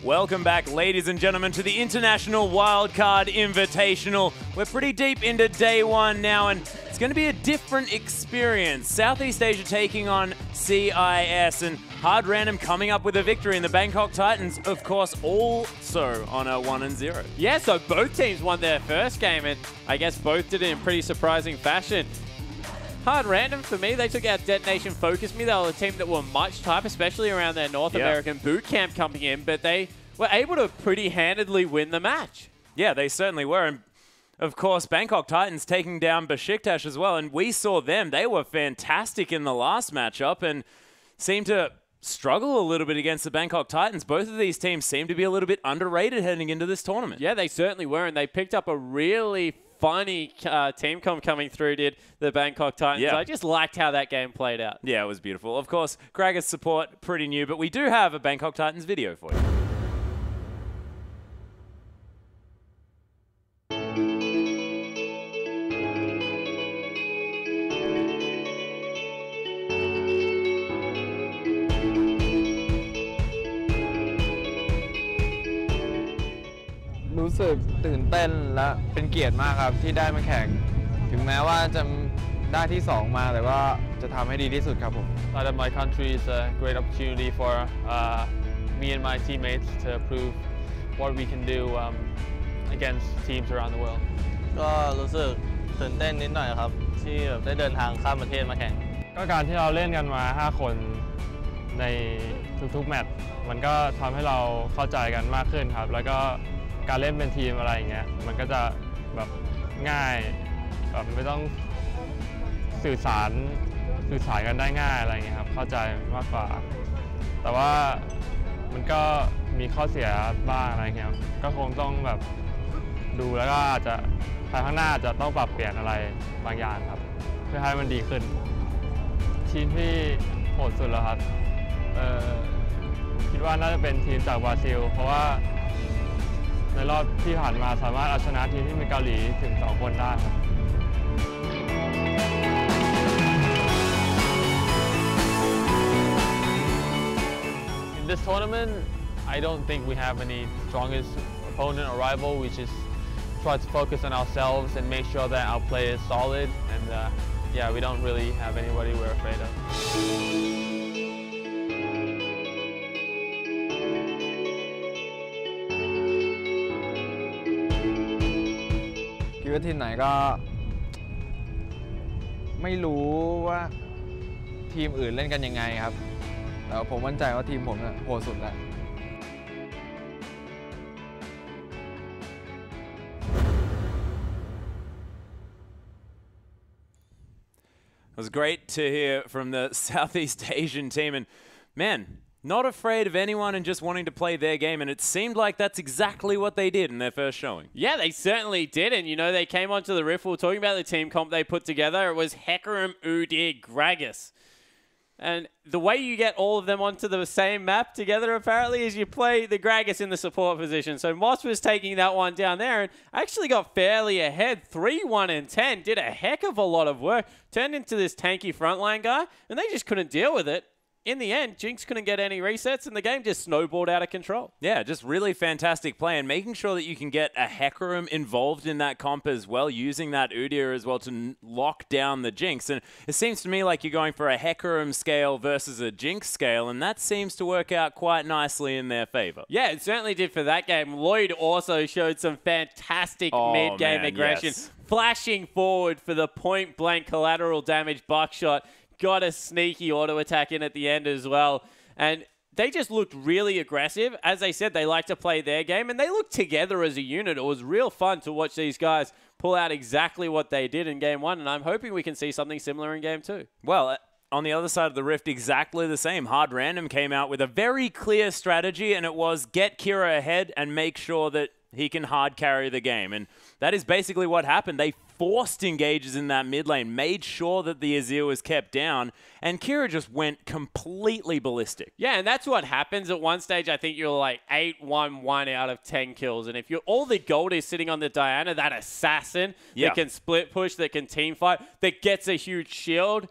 Welcome back, ladies and gentlemen, to the International Wildcard Invitational. We're pretty deep into day one now, and it's going to be a different experience. Southeast Asia taking on CIS, and Hard Random coming up with a victory, and the Bangkok Titans, of course, also on a 1-0. Yeah, so both teams won their first game, and I guess both did it in pretty surprising fashion. Hard Random, for me, they took out Detonation Focus Me. They were a team that were much type, especially around their North American boot camp coming in, but they were able to pretty handedly win the match. Yeah, they certainly were. And of course, Bangkok Titans taking down Besiktas as well. And we saw them. They were fantastic in the last matchup and seemed to struggle a little bit against the Bangkok Titans. Both of these teams seem to be a little bit underrated heading into this tournament. Yeah, they certainly were. And they picked up a really funny team coming through, did the Bangkok Titans. Yeah. I just liked how that game played out. Yeah, it was beautiful. Of course, Gragas support, pretty new, but we do have a Bangkok Titans video for you.รู้สึกตื่นเต้นและเป็นเกียรติมากครับที่ได้มาแข่งถึงแม้ว่าจะได้ที่2มาแต่ก็จะทำให้ดีที่สุดครับผม Out of my country is a great opportunity for me and my teammates to prove what we can do against teams around the world ก็รู้สึกตื่นเต้นนิดหน่อยครับที่แบบได้เดินทางข้ามประเทศมาแข่งก็การที่เราเล่นกันมา5คนในทุกๆแมตช์มันก็ทำให้เราเข้าใจกันมากขึ้นครับแล้วก็การเล่นเป็นทีมอะไรอย่างเงี้ยมันก็จะแบบง่ายแบบไม่ต้องสื่อสารกันได้ง่ายอะไรอย่างเงี้ยครับเข้าใจมากกว่าแต่ว่ามันก็มีข้อเสียบ้างอะไรเงี้ยก็คงต้องแบบดูแล้วก็อาจจะภายข้างหน้าจะต้องปรับเปลี่ยนอะไรบางอย่างครับเพื่อให้มันดีขึ้นทีมที่โหดสุดแล้วครับคิดว่าน่าจะเป็นทีมจากบราซิลเพราะว่าในรอบที่ผ่านมาสามารถเอาชนะทีมที่มีเกาหลีถึง2 คนได้ครับ In this tournament, I don't think we have any strongest opponent or rival. We just try to focus on ourselves and make sure that our play is solid. And yeah, we don't really have anybody we're afraid of. คิดว่าทีมไหนก็ไม่รู้ว่าทีมอื่นเล่นกันยังไงครับแต่ผมมั่นใจว่าทีมผมน่ะโหดสุดแล้ว It was great to hear from the Southeast Asian team, and man, not afraid of anyone and just wanting to play their game, and it seemed like that's exactly what they did in their first showing. Yeah, they certainly did, and you know, they came onto the riff. We were talking about the team comp they put together. It was Hecarim, Udir, Gragas. And the way you get all of them onto the same map together, apparently, is you play the Gragas in the support position. So Moss was taking that one down there and actually got fairly ahead. 3-1 and 10. Did a heck of a lot of work. Turned into this tanky frontline guy, and they just couldn't deal with it. In the end, Jinx couldn't get any resets, and the game just snowballed out of control. Yeah, just really fantastic play, and making sure that you can get a Hecarim involved in that comp as well, using that Udyr as well to lock down the Jinx. And it seems to me like you're going for a Hecarim scale versus a Jinx scale, and that seems to work out quite nicely in their favor. Yeah, it certainly did for that game. Lloyd also showed some fantastic mid-game aggression, yes. Flashing forward for the point-blank collateral damage buckshot. Got a sneaky auto attack in at the end as well. And they just looked really aggressive. As I said, they like to play their game, and they looked together as a unit. It was real fun to watch these guys pull out exactly what they did in Game 1, and I'm hoping we can see something similar in Game 2. Well, on the other side of the rift, exactly the same. Hard Random came out with a very clear strategy, and it was get Kira ahead and make sure that he can hard carry the game. And that is basically what happened. They forced engages in that mid lane, made sure that the Azir was kept down, and Kira just went completely ballistic. Yeah, and that's what happens at one stage. I think you're like 8-1-1 out of 10 kills. And if you're all the gold is sitting on the Diana, that assassin that can split push, that can team fight, that gets a huge shield,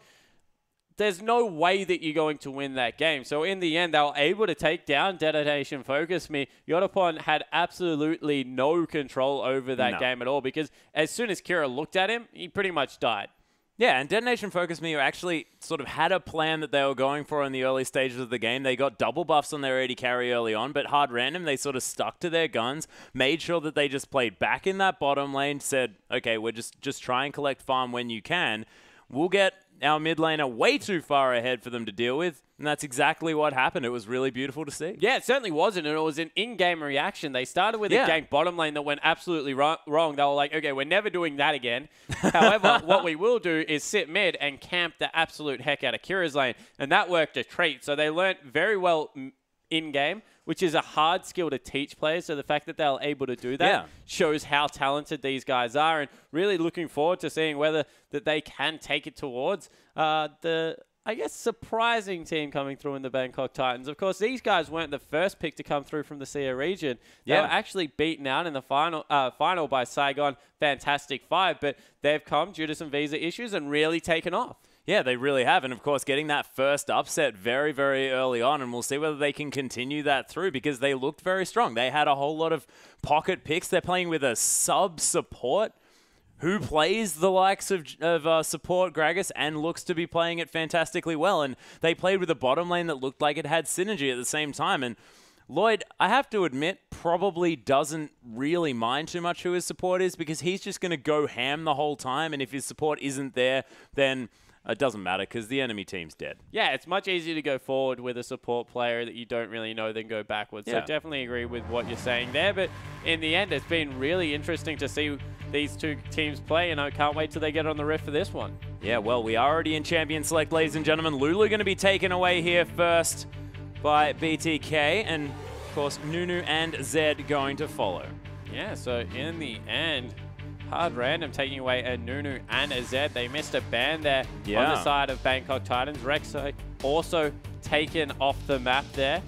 there's no way that you're going to win that game. So in the end, they were able to take down Detonation Focus Me. Yotapon had absolutely no control over that game at all, because as soon as Kira looked at him, he pretty much died. Yeah, and Detonation Focus Me actually sort of had a plan that they were going for in the early stages of the game. They got double buffs on their AD carry early on, but hard random, they sort of stuck to their guns, made sure that they just played back in that bottom lane, said, okay, we're just try and collect farm when you can. We'll get our mid laner way too far ahead for them to deal with, and that's exactly what happened. It was really beautiful to see. Yeah, it certainly wasn't, and it was an in-game reaction. They started with a gank bottom lane that went absolutely wrong. They were like, okay, we're never doing that again. However, what we will do is sit mid and camp the absolute heck out of Kira's lane, and that worked a treat. So they learnt very well in-game, which is a hard skill to teach players. So the fact that they're able to do that shows how talented these guys are, and really looking forward to seeing whether that they can take it towards the, I guess, surprising team coming through in the Bangkok Titans. Of course, these guys weren't the first pick to come through from the SEA region. They were actually beaten out in the final by Saigon Fantastic Five, but they've come due to some visa issues and really taken off. Yeah, they really have. And, of course, getting that first upset very, very early on. And we'll see whether they can continue that through, because they looked very strong. They had a whole lot of pocket picks. They're playing with a sub-support who plays the likes of support Gragas and looks to be playing it fantastically well. And they played with a bottom lane that looked like it had synergy at the same time. And Lloyd, I have to admit, probably doesn't really mind too much who his support is, because he's just going to go ham the whole time. And if his support isn't there, then it doesn't matter, because the enemy team's dead. Yeah, it's much easier to go forward with a support player that you don't really know than go backwards. So definitely agree with what you're saying there. But in the end, it's been really interesting to see these two teams play, and I can't wait till they get on the rift for this one. Yeah, well, we are already in Champion Select, ladies and gentlemen. Lulu going to be taken away here first by BTK, and of course, Nunu and Zed going to follow. Yeah, so in the end, hard random taking away a Nunu and a Zed. They missed a ban there on the side of Bangkok Titans. Rex also taken off the map there.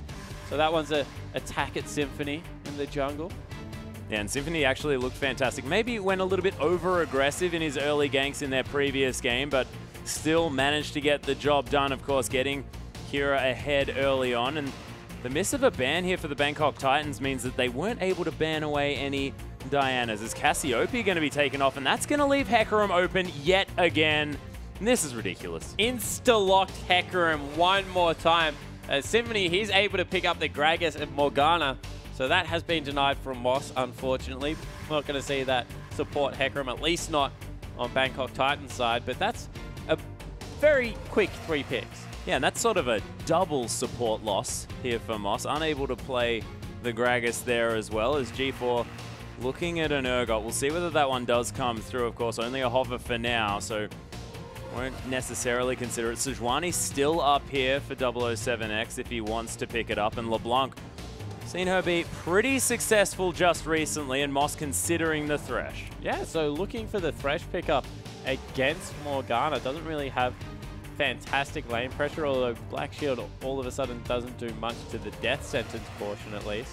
So that one's a attack at Symphony in the jungle. Yeah, and Symphony actually looked fantastic. Maybe went a little bit over-aggressive in his early ganks in their previous game, but still managed to get the job done, of course, getting Kira ahead early on. And the miss of a ban here for the Bangkok Titans means that they weren't able to ban away any Dianas. Is Cassiopeia going to be taken off, and that's going to leave Hecarim open yet again. And this is ridiculous. Insta-locked Hecarim one more time. Symphony, he's able to pick up the Gragas and Morgana, so that has been denied from Moss, unfortunately. We're not going to see that support Hecarim, at least not on Bangkok Titans side, but that's a very quick 3 picks. Yeah, and that's sort of a double support loss here for Moss. Unable to play the Gragas there as well, as G4 looking at an Urgot. We'll see whether that one does come through, of course. Only a hover for now, so won't necessarily consider it. Sejuani's still up here for 007X if he wants to pick it up. And LeBlanc, seen her be pretty successful just recently, and Moss considering the Thresh. Yeah, so looking for the Thresh pickup against Morgana. Doesn't really have fantastic lane pressure, although Black Shield all of a sudden doesn't do much to the death sentence portion at least.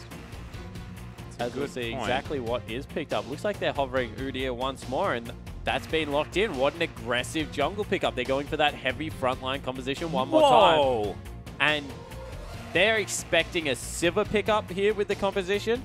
As we'll see exactly what is picked up. Looks like they're hovering Udyr once more, and that's been locked in. What an aggressive jungle pickup. They're going for that heavy frontline composition one more time. And they're expecting a Sivir pickup here with the composition,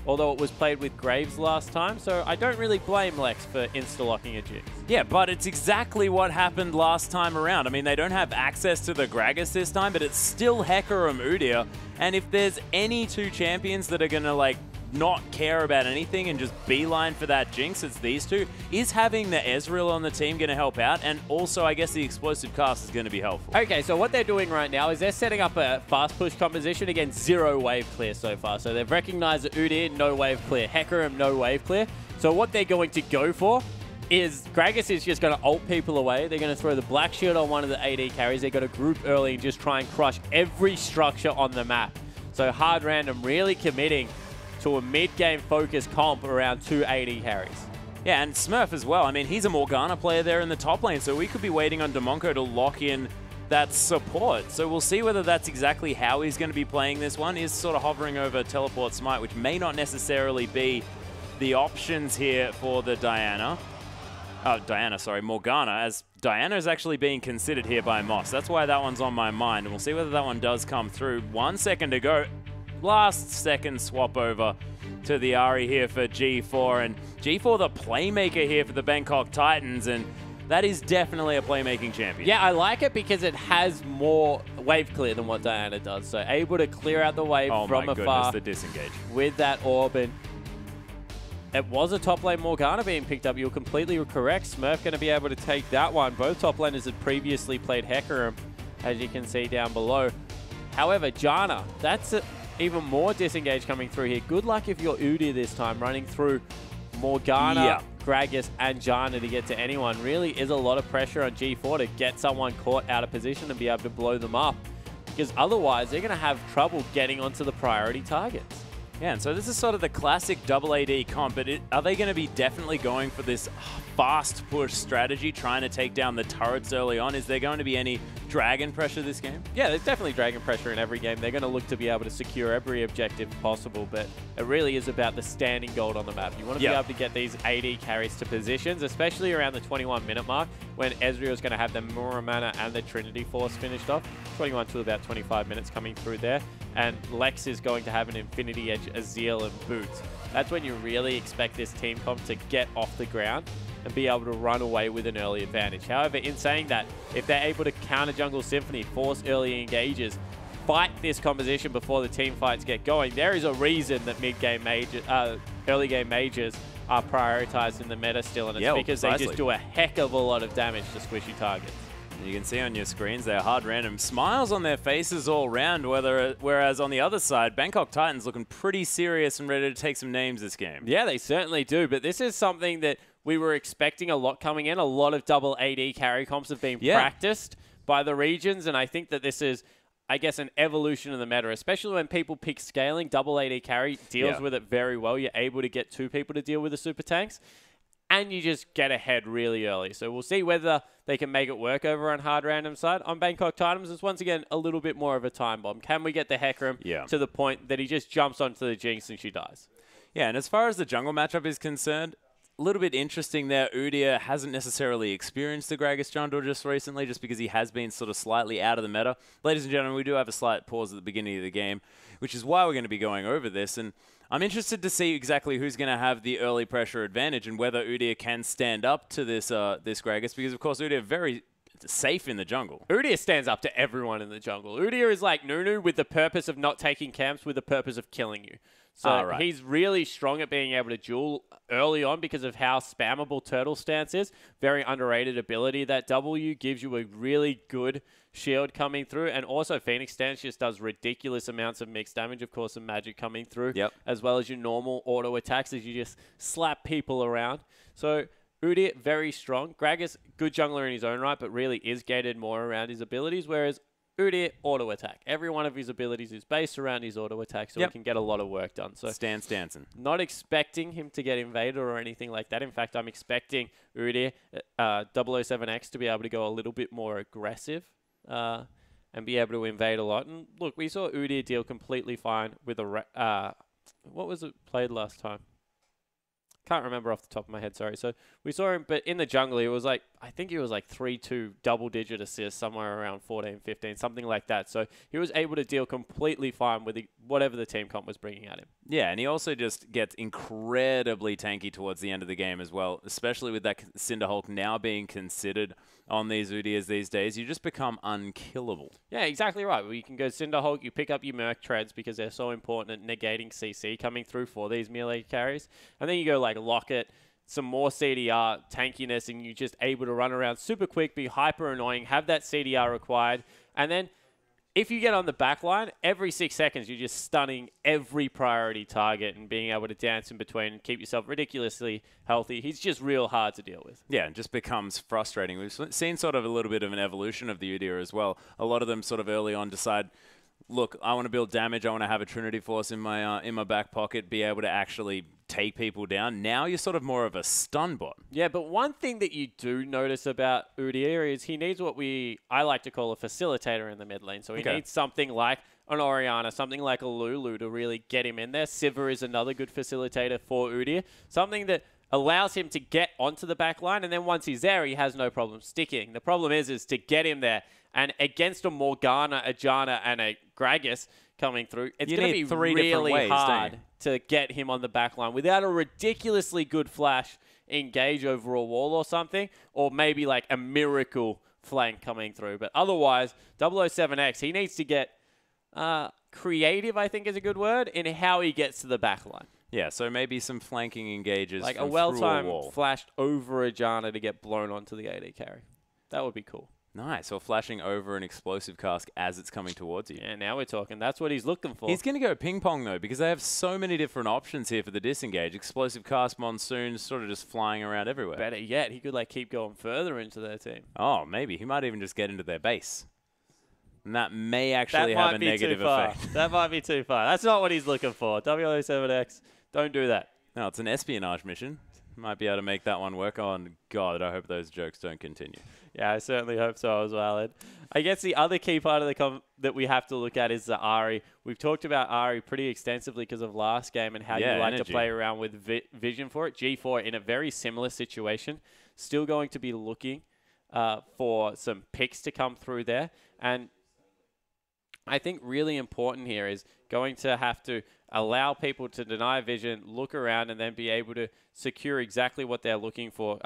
although it was played with Graves last time, so I don't really blame Lex for insta-locking a Jinx. Yeah, but it's exactly what happened last time around. I mean, they don't have access to the Gragas this time, but it's still Hecarim Udyr, and if there's any two champions that are going to, like, not care about anything and just beeline for that Jinx, it's these two. Is having the Ezreal on the team going to help out? And also, I guess the explosive cast is going to be helpful. Okay, so what they're doing right now is they're setting up a fast push composition against 0 wave clear so far. So they've recognized that Udyr, no wave clear. Hecarim, no wave clear. So what they're going to go for is Gragas is just going to ult people away. They're going to throw the Black Shield on one of the AD carries. They're going to group early and just try and crush every structure on the map. So hard random really committing to a mid-game focus comp around 2 AD carries. Yeah, and Smurf as well. I mean, he's a Morgana player there in the top lane, so we could be waiting on Demonko to lock in that support. So we'll see whether that's exactly how he's going to be playing this one. He's sort of hovering over Teleport Smite, which may not necessarily be the options here for the Diana. Morgana, as Diana is actually being considered here by Moss. That's why that one's on my mind, and we'll see whether that one does come through. 1 second to go. Last second swap over to the Ari here for G4, and G4 the playmaker here for the Bangkok Titans, and that is definitely a playmaking champion. Yeah, I like it because it has more wave clear than what Diana does. So able to clear out the wave from afar the disengage with that orb. And it was a top lane Morgana being picked up. You're completely correct. Smurf going to be able to take that one. Both top laners had previously played Hecarim, as you can see down below. However, Janna, that's even more disengage coming through here. Good luck if you're Udyr this time, running through Morgana, Gragas, and Janna to get to anyone. Really is a lot of pressure on G4 to get someone caught out of position and be able to blow them up, because otherwise they're going to have trouble getting onto the priority targets. Yeah, and so this is sort of the classic double AD comp, but are they going to be definitely going for this fast push strategy, trying to take down the turrets early on? Is there going to be any dragon pressure this game? Yeah, there's definitely dragon pressure in every game. They're going to look to be able to secure every objective possible, but it really is about the standing gold on the map. You want to be able to get these AD carries to positions, especially around the 21-minute mark, when Ezreal is going to have the Muramana and the Trinity Force finished off. 21 to about 25 minutes coming through there. And Lex is going to have an Infinity Edge, Azeel, and Boots. That's when you really expect this team comp to get off the ground and be able to run away with an early advantage. However, in saying that, if they're able to counter Jungle Symphony, force early engages, fight this composition before the team fights get going, there is a reason that mid-game major, early game mages are prioritized in the meta still, and it's because they just do a heck of a lot of damage to squishy targets. You can see on your screens there, hard random smiles on their faces all round, whereas on the other side, Bangkok Titans looking pretty serious and ready to take some names this game. Yeah, they certainly do, but this is something that we were expecting a lot coming in. A lot of double AD carry comps have been practiced by the regions, and I think that this is, I guess, an evolution of the meta, especially when people pick scaling. Double AD carry deals with it very well. You're able to get two people to deal with the super tanks, and you just get ahead really early. So we'll see whether they can make it work over on hard random side. On Bangkok Titans, it's once again a little bit more of a time bomb. Can we get the Hecarim to the point that he just jumps onto the Jinx and she dies? Yeah, and as far as the jungle matchup is concerned, a little bit interesting there. Udyr hasn't necessarily experienced the Gragas jungle just recently, just because he has been sort of slightly out of the meta. Ladies and gentlemen, we do have a slight pause at the beginning of the game, which is why we're going to be going over this. And I'm interested to see exactly who's going to have the early pressure advantage and whether Udyr can stand up to this this Gragas, because of course Udyr very safe in the jungle. Udyr stands up to everyone in the jungle. Udyr is like Nunu with the purpose of not taking camps, with the purpose of killing you. So he's really strong at being able to duel early on because of how spammable Turtle Stance is. Very underrated ability. That W gives you a really good shield coming through. And also Phoenix Stance just does ridiculous amounts of mixed damage, of course, and magic coming through. As well as your normal auto attacks as you just slap people around. So Udyr, very strong. Gragas, good jungler in his own right, but really is gated more around his abilities, whereas Udyr, auto attack. Every one of his abilities is based around his auto attack, so he can get a lot of work done. So Stance dancing. Not expecting him to get invaded or anything like that. In fact, I'm expecting Udyr, 007X to be able to go a little bit more aggressive and be able to invade a lot. And look, we saw Udyr deal completely fine with a... what was it played last time? Can't remember off the top of my head, sorry. So we saw him, but in the jungle, it was like, I think he was like 3-2 double-digit assists, somewhere around 14, 15, something like that. So he was able to deal completely fine with whatever the team comp was bringing at him. Yeah, and he also just gets incredibly tanky towards the end of the game as well, especially with that Cinderhulk now being considered on these Udyrs these days. You just become unkillable. Yeah, exactly right. Well, you can go Cinderhulk, you pick up your Merc Treads because they're so important at negating CC coming through for these melee carries. And then you go like Locket, some more CDR, tankiness, and you're just able to run around super quick, be hyper annoying, have that CDR required. And then if you get on the back line, every 6 seconds, you're just stunning every priority target and being able to dance in between and keep yourself ridiculously healthy. He's just real hard to deal with. Yeah, it just becomes frustrating. We've seen sort of a little bit of an evolution of the Udyr as well. A lot of them sort of early on decide, look, I want to build damage. I want to have a Trinity Force in my back pocket, be able to actually take people down. Now you're sort of more of a stun bot. Yeah, but one thing that you do notice about Udyr is he needs what I like to call a facilitator in the mid lane. So he needs something like an Orianna, something like a Lulu to really get him in there. Sivir is another good facilitator for Udyr. Something that allows him to get onto the back line, and then once he's there, he has no problem sticking. The problem is to get him there. And against a Morgana, a Jana, and a Gragas coming through, it's going to be really hard to get him on the back line without a ridiculously good flash engage over a wall or something, or maybe like a miracle flank coming through. But otherwise, 007X, he needs to get creative, I think is a good word, in how he gets to the back line. Yeah, so maybe some flanking engages like from a well-timed wall. flashed over a Jana to get blown onto the AD carry. That would be cool. Nice, or flashing over an explosive cask as it's coming towards you. Yeah, now we're talking. That's what he's looking for. He's going to go ping pong, though, because they have so many different options here for the disengage. Explosive cask, monsoon, sort of just flying around everywhere. Better yet, he could like keep going further into their team. Oh, maybe. He might even just get into their base. And that may actually have a negative effect. That might be too far. That's not what he's looking for. 007X, don't do that. No, it's an espionage mission. Might be able to make that one work. Oh, God, I hope those jokes don't continue. Yeah, I certainly hope so as well, Ed. I guess the other key part of the that we have to look at is the Ari. We've talked about Ari pretty extensively because of last game and how you like to play around with vision for it. G4 in a very similar situation, still going to be looking for some picks to come through there. And I think really important here is going to have to allow people to deny vision, look around, and then be able to secure exactly what they're looking for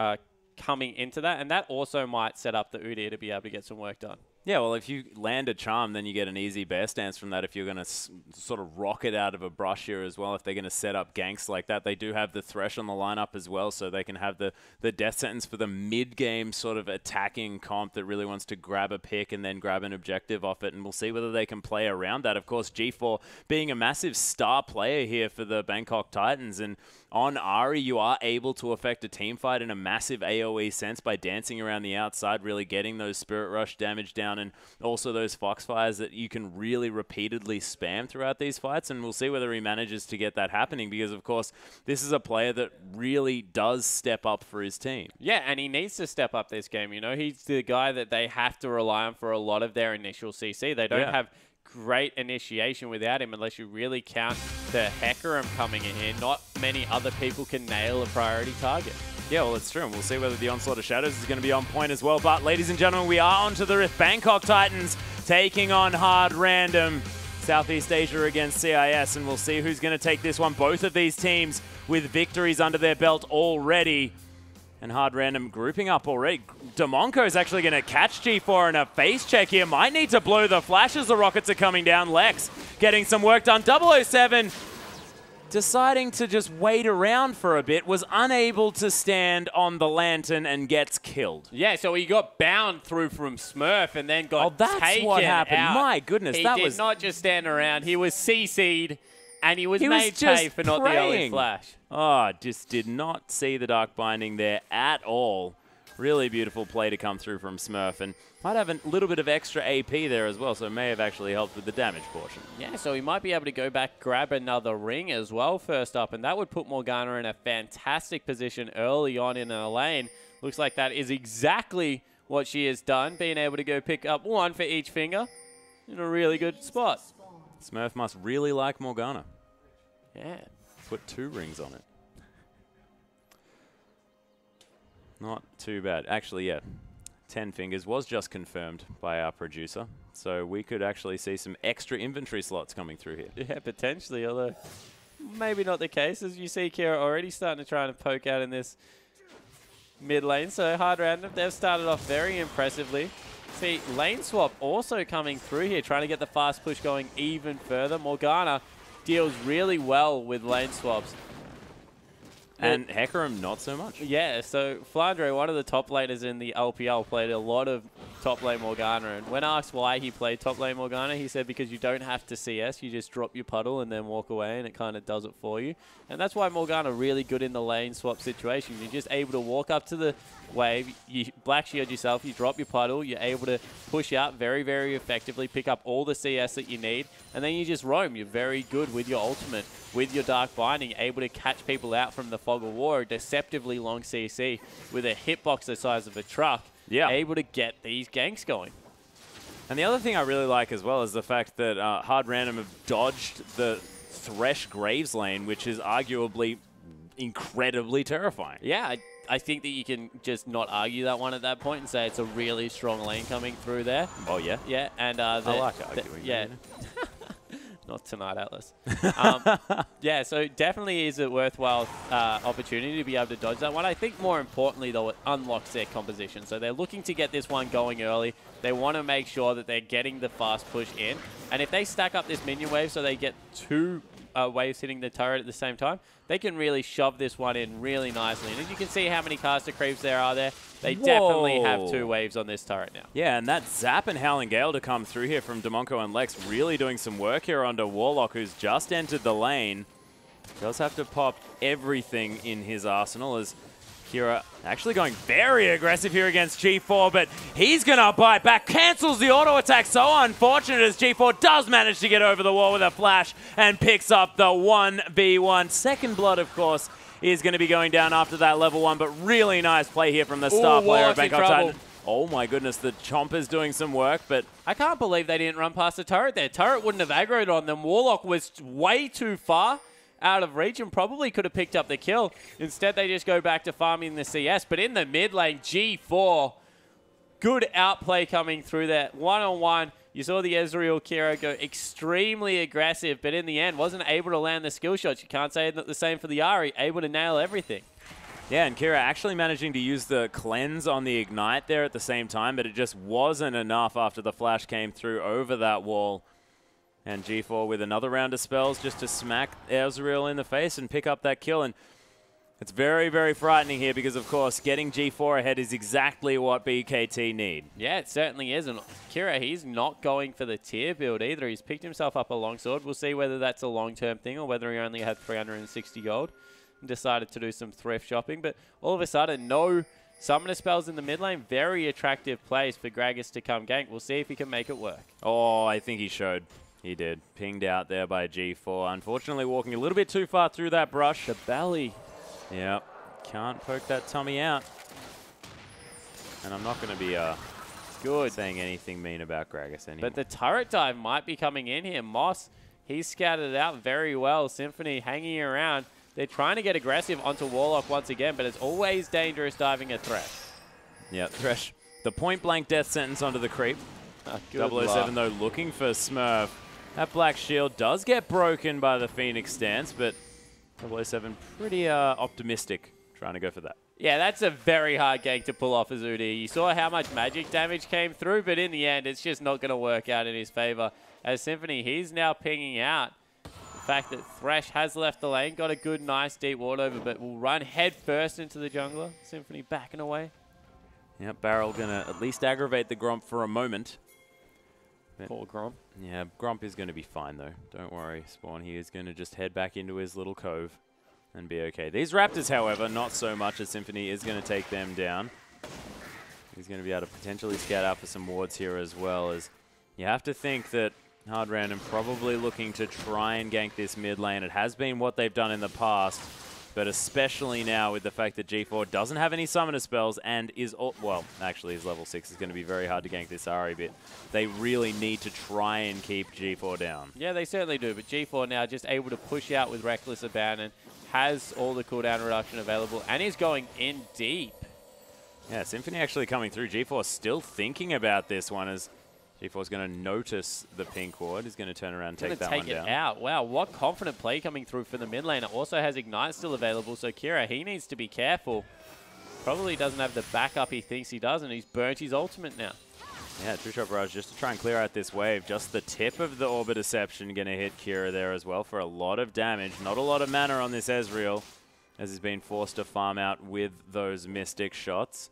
coming into that. And that also might set up the Udyr to be able to get some work done. Yeah, well, if you land a charm, then you get an easy bear stance from that if you're going to sort of rocket out of a brush here as well. If they're going to set up ganks like that, they do have the Thresh on the lineup as well, so they can have the death sentence for the mid-game sort of attacking comp that really wants to grab a pick and then grab an objective off it, and we'll see whether they can play around that. Of course, G4 being a massive star player here for the Bangkok Titans, and on Ari, you are able to affect a team fight in a massive AoE sense by dancing around the outside, really getting those Spirit Rush damage down, and also those Foxfires that you can really repeatedly spam throughout these fights. And we'll see whether he manages to get that happening because, of course, this is a player that really does step up for his team. Yeah, and he needs to step up this game. You know, he's the guy that they have to rely on for a lot of their initial CC. They don't have great initiation without him unless you really count the Hecarim coming in here. Not many other people can nail a priority target. Yeah, well, it's true, and we'll see whether the Onslaught of Shadows is going to be on point as well. But, ladies and gentlemen, we are onto the Rift. Bangkok Titans taking on Hard Random. Southeast Asia against CIS, and we'll see who's going to take this one. Both of these teams with victories under their belt already. And Hard Random grouping up already. Demonko is actually going to catch G4 in a face check here. Might need to blow the flash as the rockets are coming down. Lex getting some work done. 007 deciding to just wait around for a bit, was unable to stand on the lantern and gets killed. Yeah, so he got bound through from Smurf and then got taken out. That's what happened. My goodness, he did not just stand around. He was CC'd and he was made pay for not the early flash. Oh, just did not see the Dark Binding there at all. Really beautiful play to come through from Smurf, and might have a little bit of extra AP there as well, so it may have actually helped with the damage portion. Yeah, so he might be able to go back, grab another ring as well first up, and that would put Morgana in a fantastic position early on in her lane. Looks like that is exactly what she has done, being able to go pick up one for each finger in a really good spot. Smurf must really like Morgana. Yeah. Put 2 rings on it. Not too bad. Actually, yeah, 10 fingers was just confirmed by our producer. So we could actually see some extra inventory slots coming through here. Yeah, potentially, although maybe not the case. As you see, Kira already starting to try and poke out in this mid lane. So Hard Random, they've started off very impressively. See, lane swap also coming through here, trying to get the fast push going even further. Morgana deals really well with lane swaps. And Hecarim, not so much. Yeah, so Flandre, one of the top laners in the LPL, played a lot of top lane Morgana. And when asked why he played top lane Morgana, he said because you don't have to CS, you just drop your puddle and then walk away, and it kind of does it for you. And that's why Morgana really good in the lane swap situation. You're just able to walk up to the wave, you black shield yourself, you drop your puddle, you're able to push out very, very effectively, pick up all the CS that you need, and then you just roam. You're very good with your ultimate, with your Dark Binding, able to catch people out from the Fog of War, deceptively long CC with a hitbox the size of a truck, able to get these ganks going. And the other thing I really like as well is the fact that Hard Random have dodged the Thresh Graves lane, which is arguably incredibly terrifying. Yeah, I think that you can just not argue that one at that point and say it's a really strong lane coming through there. Oh, yeah? Yeah, and I like arguing. yeah. Not tonight, Atlas. Yeah, so definitely is a worthwhile opportunity to be able to dodge that one. I think more importantly, though, it unlocks their composition. So they're looking to get this one going early. They want to make sure that they're getting the fast push in. And if they stack up this minion wave so they get 2 waves hitting the turret at the same time, they can really shove this one in really nicely. And as you can see how many caster creeps there are there, they definitely have 2 waves on this turret now. Yeah, and that Zap and Howling Gale to come through here from Demonko and Lex really doing some work here onto Warlock, who's just entered the lane. Does have to pop everything in his arsenal as Kira actually going very aggressive here against G4, but he's going to bite back. Cancels the auto attack. So unfortunate as G4 does manage to get over the wall with a flash and picks up the 1v1. Second blood, of course, is going to be going down after that level 1, but really nice play here from the star player of Bangkok Titan. Oh my goodness, the Chomper's doing some work, but I can't believe they didn't run past the turret there. Turret wouldn't have aggroed on them. Warlock was way too far out of reach and probably could have picked up the kill. Instead, they just go back to farming the CS. But in the mid lane, G4, good outplay coming through there. One-on-one, you saw the Ezreal Kira go extremely aggressive, but in the end, wasn't able to land the skill shots. You can't say the same for the Ahri, able to nail everything. yeah, and Kira actually managing to use the cleanse on the Ignite there at the same time, but it just wasn't enough after the flash came through over that wall. And G4 with another round of spells just to smack Ezreal in the face and pick up that kill. And it's very, very frightening here because, of course, getting G4 ahead is exactly what BKT need. Yeah, it certainly is. And Kira, he's not going for the tier build either. He's picked himself up a longsword. We'll see whether that's a long-term thing or whether he only had 360 gold and decided to do some thrift shopping. But all of a sudden, no summoner spells in the mid lane. Very attractive place for Gragas to come gank. We'll see if he can make it work. Oh, I think he showed. He did. Pinged out there by G4. Unfortunately, walking a little bit too far through that brush. The belly. Yep. Can't poke that tummy out. And I'm not going to be saying anything mean about Gragas anymore. But the turret dive might be coming in here. Moss, he's scouted it out very well. Symphony hanging around. They're trying to get aggressive onto Warlock once again, but it's always dangerous diving a Thresh. Yeah, Thresh. The point-blank death sentence onto the creep. 007, though, looking for Smurf. That black shield does get broken by the Phoenix stance, but 007 pretty optimistic trying to go for that. Yeah, that's a very hard gank to pull off as Udi. You saw how much magic damage came through, but in the end, it's just not going to work out in his favor. As Symphony, he's now pinging out. The fact that Thresh has left the lane, got a good, nice, deep ward over, but will run head first into the jungler. Symphony backing away. Yep, Barrel going to at least aggravate the Gromp for a moment. Poor Gromp. Yeah, Gromp is going to be fine, though. Don't worry, Spawn. He is going to just head back into his little cove and be okay. These Raptors, however, not so much, as Symphony is going to take them down. He's going to be able to potentially scout out for some wards here as well, as you have to think that Hard Random probably looking to try and gank this mid lane. It has been what they've done in the past, but especially now with the fact that G4 doesn't have any summoner spells and is, well, actually his level 6 is going to be very hard to gank this Ahri bit. They really need to try and keep G4 down. Yeah, they certainly do, but G4 now just able to push out with Reckless Abandon, has all the cooldown reduction available, and is going in deep. Yeah, Symphony actually coming through. G4 still thinking about this one as G4's going to notice the pink ward. He's going to turn around and take that one down. Take it out. Wow, what confident play coming through for the mid lane. It also has Ignite still available, so Kira, he needs to be careful. Probably doesn't have the backup he thinks he does, and he's burnt his ultimate now. Yeah, True Shot Barrage just to try and clear out this wave. Just the tip of the Orbit Deception going to hit Kira there as well for a lot of damage. Not a lot of mana on this Ezreal, as he's been forced to farm out with those Mystic shots.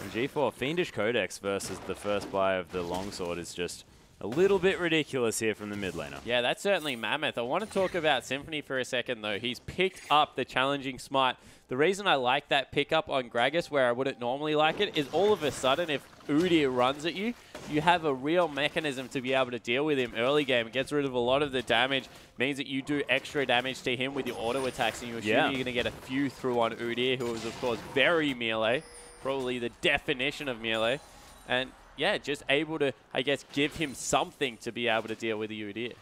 And G4, Fiendish Codex versus the first buy of the Longsword is just a little bit ridiculous here from the mid laner. Yeah, that's certainly mammoth. I want to talk about Symphony for a second, though. He's picked up the Challenging Smite. The reason I like that pickup on Gragas, where I wouldn't normally like it, is all of a sudden, if Udyr runs at you, you have a real mechanism to be able to deal with him early game. It gets rid of a lot of the damage, means that you do extra damage to him with your auto attacks, and you're assuming you're going to get a few through on Udyr, who is, of course, very melee. Probably the definition of melee. And yeah, just able to, I guess, give him something to be able to deal with the Udyr.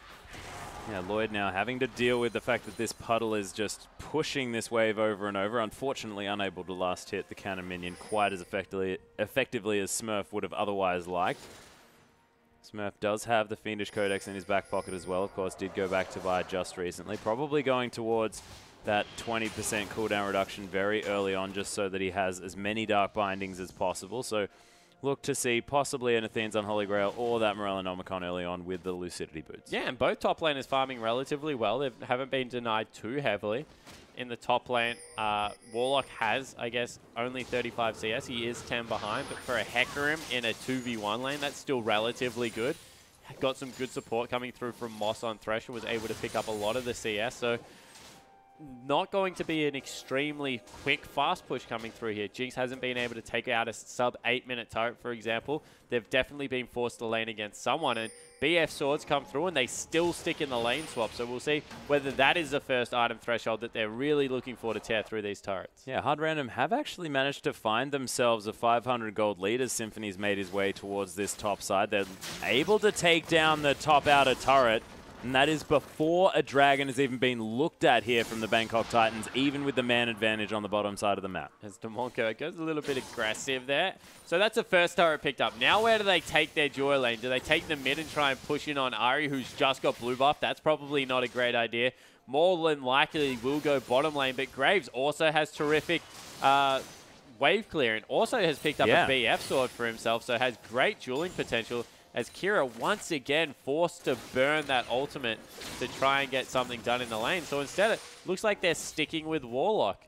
Yeah, Lloyd now having to deal with the fact that this puddle is just pushing this wave over and over. Unfortunately, unable to last hit the cannon minion quite as effectively as Smurf would have otherwise liked. Smurf does have the Fiendish Codex in his back pocket as well. Of course, did go back to buy just recently. Probably going towards that 20% cooldown reduction very early on, just so that he has as many Dark Bindings as possible. So look to see possibly an Athene's Unholy Grail or that Morellonomicon early on with the Lucidity Boots. Yeah, and both top laners farming relatively well. They haven't been denied too heavily. In the top lane, Warlock has, I guess, only 35 CS. He is 10 behind, but for a Hecarim in a 2v1 lane, that's still relatively good. Got some good support coming through from Moss on Thresher, was able to pick up a lot of the CS, so not going to be an extremely quick, fast push coming through here. Jinx hasn't been able to take out a sub 8-minute turret, for example. They've definitely been forced to lane against someone, and BF swords come through and they still stick in the lane swap. So we'll see whether that is the first item threshold that they're really looking for to tear through these turrets. Yeah, Hard Random have actually managed to find themselves a 500 gold lead as Symphony's made his way towards this top side. They're able to take down the top outer turret, and that is before a dragon has even been looked at here from the Bangkok Titans, even with the man advantage on the bottom side of the map. As Demonko goes a little bit aggressive there. So that's the first turret picked up. Now where do they take their Joy lane? Do they take the mid and try and push in on Ari, who's just got blue buff? That's probably not a great idea. More than likely will go bottom lane, but Graves also has terrific wave clear and also has picked up a BF sword for himself, so has great dueling potential. As Kira once again forced to burn that ultimate to try and get something done in the lane. So instead, it looks like they're sticking with Warlock.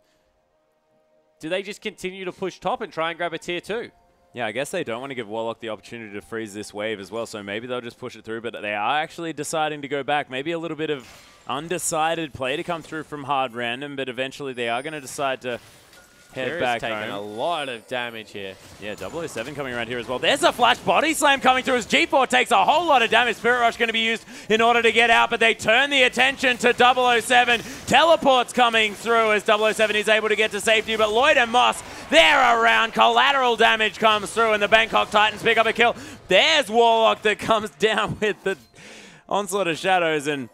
Do they just continue to push top and try and grab a tier 2? Yeah, I guess they don't want to give Warlock the opportunity to freeze this wave as well, so maybe they'll just push it through, but they are actually deciding to go back. Maybe a little bit of undecided play to come through from Hard Random, but eventually they are going to decide to head back home. Taking a lot of damage here. Yeah, 007 coming around here as well. There's a flash body slam coming through as G4 takes a whole lot of damage. Spirit Rush going to be used in order to get out, but they turn the attention to 007. Teleports coming through as 007 is able to get to safety, but Lloyd and Moss, they're around. Collateral damage comes through, and the Bangkok Titans pick up a kill. There's Warlock that comes down with the Onslaught of Shadows, and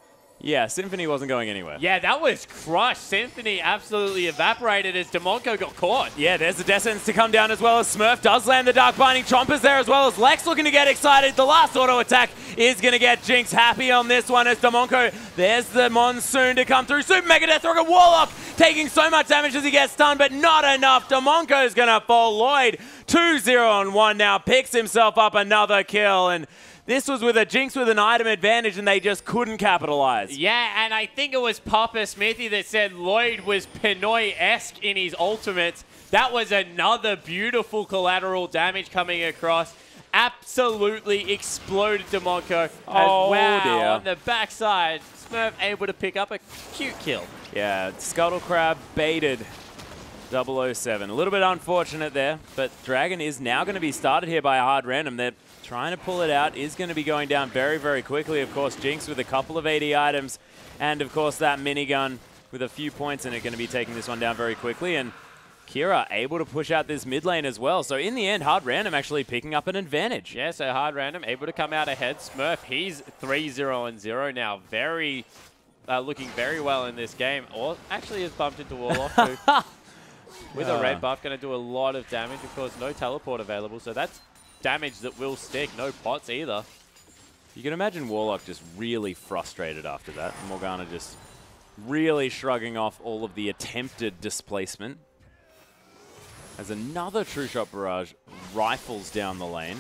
yeah, Symphony wasn't going anywhere. Yeah, that was crushed. Symphony absolutely evaporated as Demonko got caught. Yeah, there's the Death Sentence to come down as well as Smurf does land the Dark Binding. Chompers there as well as Lex looking to get excited. The last auto attack is going to get Jinx happy on this one as Demonko. There's the Monsoon to come through. Super Mega Death Rocket. Warlock taking so much damage as he gets stunned, but not enough. Demonko's going to fall. Lloyd 2-0-1 now picks himself up another kill, and this was with a Jinx with an item advantage, and they just couldn't capitalize. Yeah, and I think it was Papa Smithy that said Lloyd was Pinoy-esque in his ultimates. That was another beautiful collateral damage coming across. Absolutely exploded Demonko. Oh, wow, dear. on the backside, Smurf able to pick up a cute kill. Yeah, Scuttle Crab baited 007. A little bit unfortunate there, but Dragon is now going to be started here by a Hard Random. They're trying to pull it out, is going to be going down very, very quickly. Of course, Jinx with a couple of 80 items, and of course that minigun with a few points in it, going to be taking this one down very quickly. And Kira able to push out this mid lane as well. So in the end, Hard Random actually picking up an advantage. Yeah, so Hard Random able to come out ahead. Smurf, he's 3-0-0 now. Very, looking very well in this game. Or actually has bumped into Warlock too. With a red buff, going to do a lot of damage. Of course, no teleport available, so that's damage that will stick. No pots either. You can imagine Warlock just really frustrated after that. Morgana just really shrugging off all of the attempted displacement. As another True Shot Barrage rifles down the lane.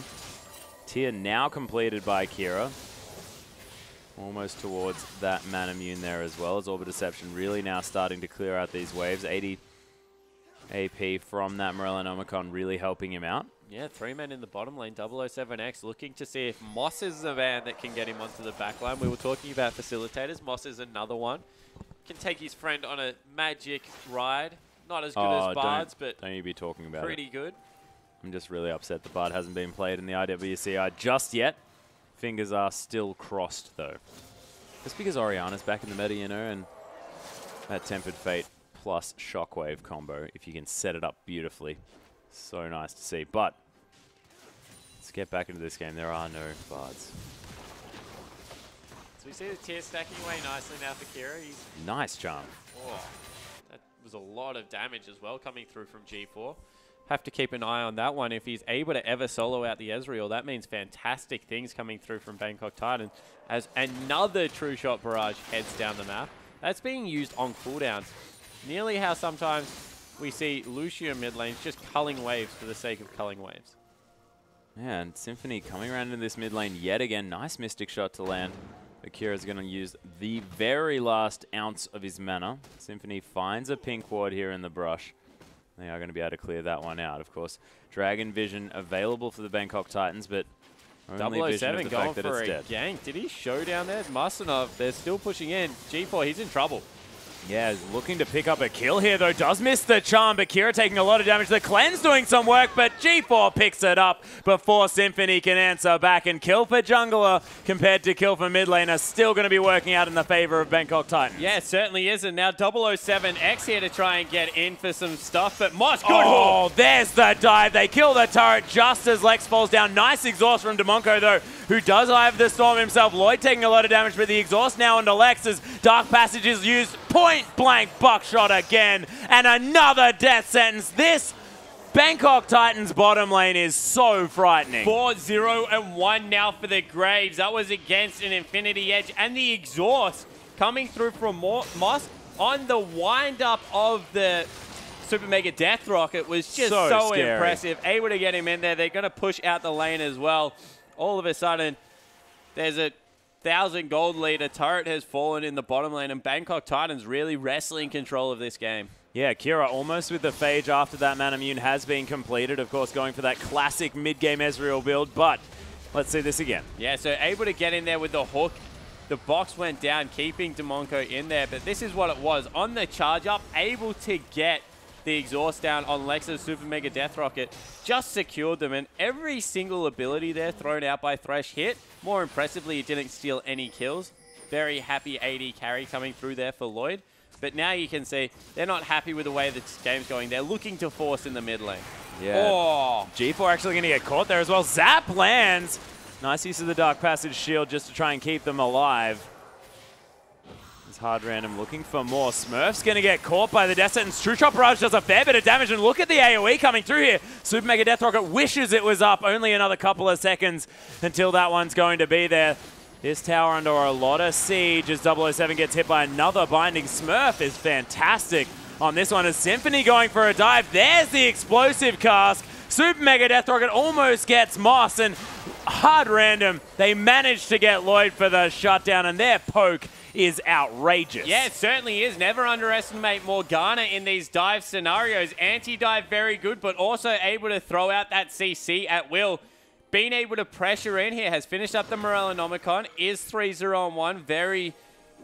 Tier now completed by Kira. Almost towards that Man Immune there as well, as Orbit Deception really now starting to clear out these waves. 80 AP from that Morellonomicon really helping him out. Yeah, 3 men in the bottom lane. 007X looking to see if Moss is the man that can get him onto the back line. We were talking about facilitators. Moss is another one. Can take his friend on a magic ride. Not as good as Bard's, but don't you be talking about pretty good. I'm just really upset the Bard hasn't been played in the IWCI just yet. Fingers are still crossed, though. Just because Oriana's back in the meta, you know, and that Tempered Fate plus Shockwave combo, if you can set it up beautifully. So nice to see. But let's get back into this game. There are no Bards. So we see the tier stacking away nicely now for Kira. Nice charm. Oh, that was a lot of damage as well coming through from G4. Have to keep an eye on that one. If he's able to ever solo out the Ezreal, that means fantastic things coming through from Bangkok Titan as another true shot barrage heads down the map. That's being used on cooldowns. Nearly how sometimes we see Lucio mid lanes just culling waves for the sake of culling waves. Yeah, and Symphony coming around into this mid lane yet again. Nice Mystic Shot to land. Akira's going to use the very last ounce of his mana. Symphony finds a pink ward here in the brush. They are going to be able to clear that one out. Of course, Dragon Vision available for the Bangkok Titans, but only vision of the going fact that for it's a dead. gank. Did he show down there? Mustn't. They're still pushing in. G4, he's in trouble. Yeah, he's looking to pick up a kill here, though. Does miss the charm, but Kira taking a lot of damage. The cleanse doing some work, but G4 picks it up before Symphony can answer back. And kill for jungler compared to kill for mid lane are still going to be working out in the favor of Bangkok Titans. Yeah, it certainly is. And now 007X here to try and get in for some stuff. But Moss, good Oh, there's the dive. They kill the turret just as Lex falls down. Nice exhaust from Demonko, though, who does have the storm himself. Lloyd taking a lot of damage, but the exhaust now onto Lex as Dark Passage is used. Point blank buckshot again, and another death sentence. This Bangkok Titans bottom lane is so frightening. 4-0-1 now for the Graves. That was against an Infinity Edge, and the exhaust coming through from Moss on the wind-up of the Super Mega Death Rocket was just so impressive. Able to get him in there. They're going to push out the lane as well. All of a sudden, there's a 1,000 gold lead. A turret has fallen in the bottom lane, and Bangkok Titans really wrestling control of this game. Yeah, Kira almost with the Phage after that Manamune has been completed. Of course, going for that classic mid-game Ezreal build, but let's see this again. Yeah, so able to get in there with the hook. The box went down, keeping Demonko in there, but this is what it was. On the charge up, able to get the exhaust down on Lex's Super Mega Death Rocket, just secured them, and every single ability there thrown out by Thresh hit. More impressively, it didn't steal any kills. Very happy AD carry coming through there for Lloyd. But now you can see they're not happy with the way this game's going. They're looking to force in the mid lane. Yeah. Oh. G4 actually going to get caught there as well. Zap lands. Nice use of the Dark Passage shield just to try and keep them alive. It's hard random looking for more. Smurf's going to get caught by the Death Sentence. True Shot Barrage does a fair bit of damage, and look at the AoE coming through here. Super Mega Death Rocket wishes it was up. Only another couple of seconds until that one's going to be there. This tower under a lot of siege as 007 gets hit by another binding. Smurf is fantastic on this one as Symphony going for a dive. There's the explosive cask. Super Mega Death Rocket almost gets Moss, and hard random. They managed to get Lloyd for the shutdown, and their poke is outrageous. Yeah, it certainly is. Never underestimate Morgana in these dive scenarios. Anti-dive very good, but also able to throw out that CC at will. Being able to pressure in here, has finished up the Morellonomicon, is 3-0-1. Very,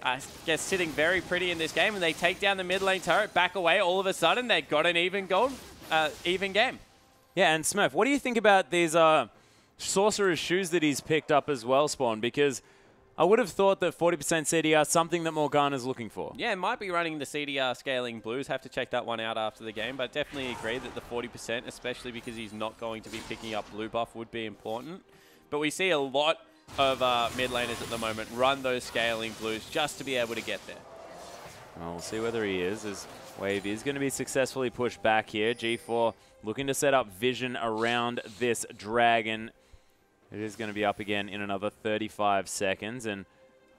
I guess, sitting very pretty in this game, and they take down the mid lane turret, back away. All of a sudden, they got an even game. Yeah, and Smurf, what do you think about these Sorcerer's Shoes that he's picked up as well, Spawn? Because I would have thought that 40% CDR is something that Morgana's looking for. Yeah, might be running the CDR scaling blues. Have to check that one out after the game, but definitely agree that the 40%, especially because he's not going to be picking up blue buff, would be important. But we see a lot of mid laners at the moment run those scaling blues just to be able to get there. Well, we'll see whether he is, as Wave is going to be successfully pushed back here. G4 looking to set up vision around this dragon. It is going to be up again in another 35 seconds, and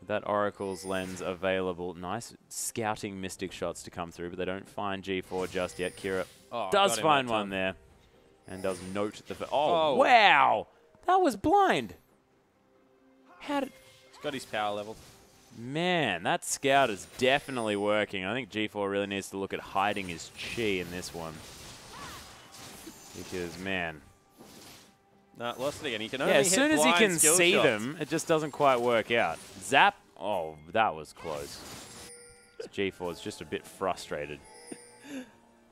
that Oracle's Lens available. Nice scouting Mystic shots to come through, but they don't find G4 just yet. Kira does find one there, and does note the... Oh, wow! That was blind! How did... He's got his power level. Man, that scout is definitely working. I think G4 really needs to look at hiding his chi in this one. Because, man... No, lost it again. He can only as soon as he can see shots. them, it just doesn't quite work out. Zap. Oh, that was close. G4 is just a bit frustrated.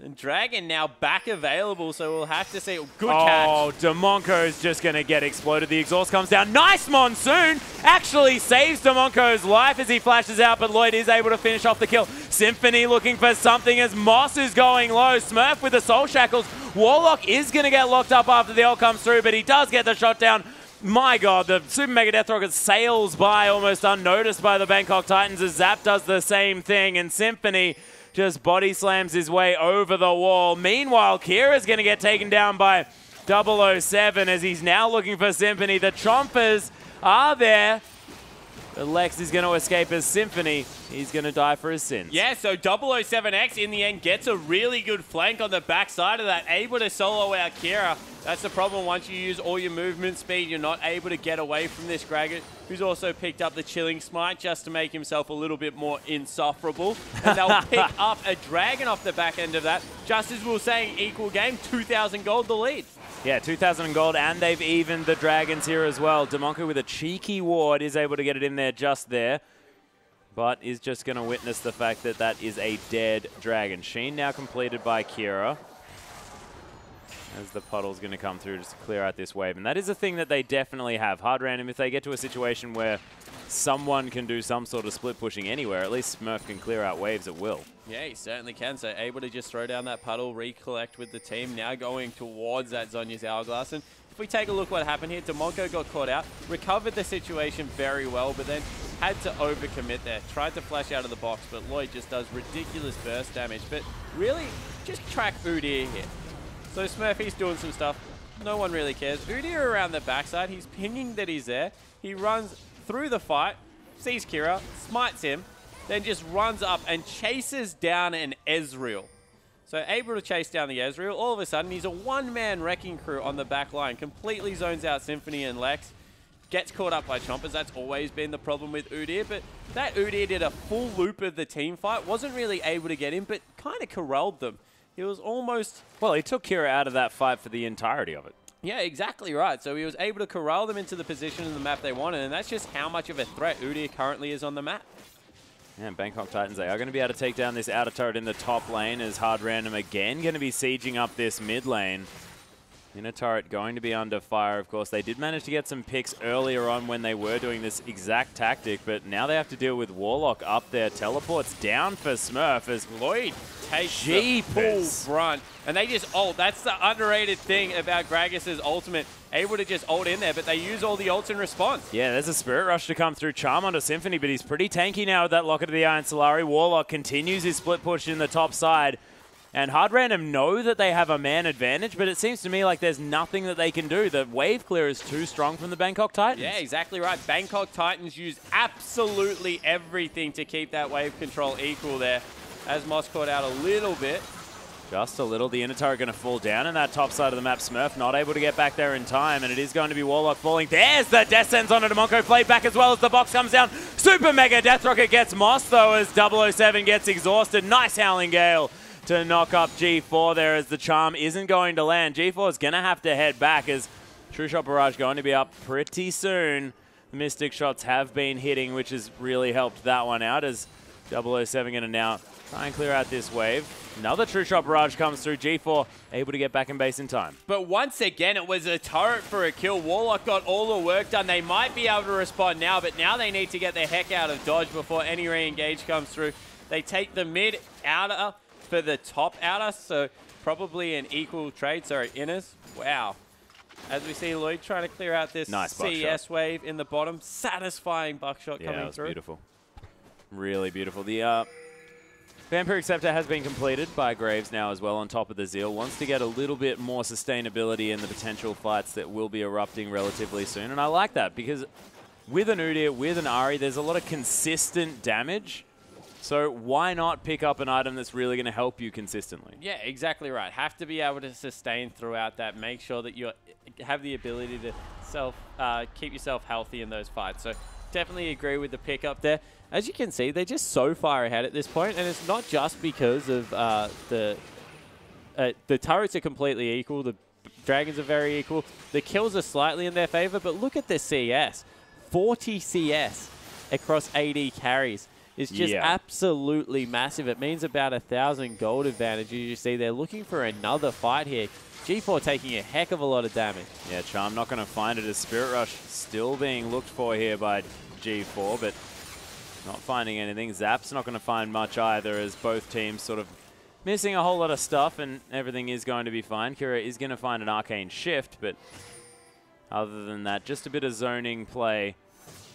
And Dragon now back available, so we'll have to see. Good catch. Oh, Demonko is just going to get exploded. The exhaust comes down. Nice Monsoon. Actually saves Demonko's life as he flashes out, but Lloyd is able to finish off the kill. Symphony looking for something as Moss is going low. Smurf with the Soul Shackles. Warlock is going to get locked up after the ult comes through, but he does get the shot down. My God, the Super Mega Death Rocket sails by almost unnoticed by the Bangkok Titans as Zap does the same thing, and Symphony just body slams his way over the wall. Meanwhile, Kira's going to get taken down by 007 as he's now looking for Symphony. The Chompers are there. But Lex is going to escape as Symphony. He's going to die for his sins. Yeah, so 007X in the end gets a really good flank on the backside of that, able to solo out Kira. That's the problem. Once you use all your movement speed, you're not able to get away from this Graggett, who's also picked up the Chilling Smite just to make himself a little bit more insufferable. And they'll pick up a Dragon off the back end of that. Just as we were saying, equal game, 2,000 gold the lead. Yeah, 2,000 gold, and they've evened the Dragons here as well. Demonko with a cheeky ward is able to get it in there just there, but is just going to witness the fact that that is a dead Dragon. Sheen now completed by Kira, as the puddle's going to come through just to clear out this wave. And that is a thing that they definitely have. Hard random, if they get to a situation where someone can do some sort of split pushing anywhere, at least Smurf can clear out waves at will. Yeah, he certainly can. So able to just throw down that puddle, recollect with the team, now going towards that Zhonya's Hourglass. And if we take a look what happened here, Demonko got caught out, recovered the situation very well, but then had to overcommit there. Tried to flash out of the box, but Lloyd just does ridiculous burst damage. But really, just track Udyr here. So Smurf, he's doing some stuff. No one really cares. Udyr around the backside, he's pinging that he's there. He runs through the fight, sees Kira, smites him, then just runs up and chases down an Ezreal. So able to chase down the Ezreal. All of a sudden, he's a one-man wrecking crew on the back line. Completely zones out Symphony and Lex. Gets caught up by Chompers. That's always been the problem with Udyr. But that Udyr did a full loop of the team fight. Wasn't really able to get in, but kind of corralled them. He was almost... Well, he took Kira out of that fight for the entirety of it. Yeah, exactly right. So he was able to corral them into the position in the map they wanted, and that's just how much of a threat Udyr currently is on the map. Yeah, Bangkok Titans, they are going to be able to take down this outer turret in the top lane as Hard Random again going to be sieging up this mid lane. Inner turret going to be under fire, of course. They did manage to get some picks earlier on when they were doing this exact tactic, but now they have to deal with Warlock up there. Teleports down for Smurf as Lloyd takes the full brunt. And they just ult. That's the underrated thing about Gragas' ultimate. Able to just ult in there, but they use all the ults in response. Yeah, there's a Spirit Rush to come through. Charm onto Symphony, but he's pretty tanky now with that Locket of the Iron Solari. Warlock continues his split push in the top side. And Hard Random know that they have a man advantage, but it seems to me like there's nothing that they can do. The wave clear is too strong from the Bangkok Titans. Yeah, exactly right. Bangkok Titans use absolutely everything to keep that wave control equal there. As Moss caught out a little bit. Just a little. The inner turret going to fall down in that top side of the map. Smurf not able to get back there in time, and it is going to be Warlock falling. There's the Death Sentence onto Demonko. Played back as well as the box comes down. Super Mega Death Rocket gets Moss, though, as 007 gets exhausted. Nice Howling Gale to knock up G4 there as the charm isn't going to land. G4 is going to have to head back as True Shot Barrage going to be up pretty soon. The Mystic Shots have been hitting, which has really helped that one out as 007 going to now try and clear out this wave. Another True Shot Barrage comes through. G4 able to get back in base in time. But once again, it was a turret for a kill. Warlock got all the work done. They might be able to respond now, but now they need to get the heck out of dodge before any re-engage comes through. They take the mid outer for the top outer, so probably an equal trade. Sorry, inners. Wow. As we see Lloyd trying to clear out this nice CS wave in the bottom. Satisfying buckshot coming that was through. Beautiful. Really beautiful. The Vampiric Scepter has been completed by Graves now as well on top of the Zeal. Wants to get a little bit more sustainability in the potential fights that will be erupting relatively soon. And I like that because with an Udyr, with an Ahri, there's a lot of consistent damage. So why not pick up an item that's really going to help you consistently? Yeah, exactly right. Have to be able to sustain throughout that. Make sure that you have the ability to keep yourself healthy in those fights. So definitely agree with the pickup there. As you can see, they're just so far ahead at this point, and it's not just because of the turrets are completely equal, the dragons are very equal, the kills are slightly in their favor, but look at the CS. 40 CS across AD carries. It's just absolutely massive. It means about 1,000 gold advantage. You see, they're looking for another fight here. G4 taking a heck of a lot of damage. Yeah, Charm not going to find it as Spirit Rush still being looked for here by G4, but not finding anything. Zap's not going to find much either as both teams sort of missing a whole lot of stuff and everything is going to be fine. Kira is going to find an Arcane Shift, but Other than that, just a bit of zoning play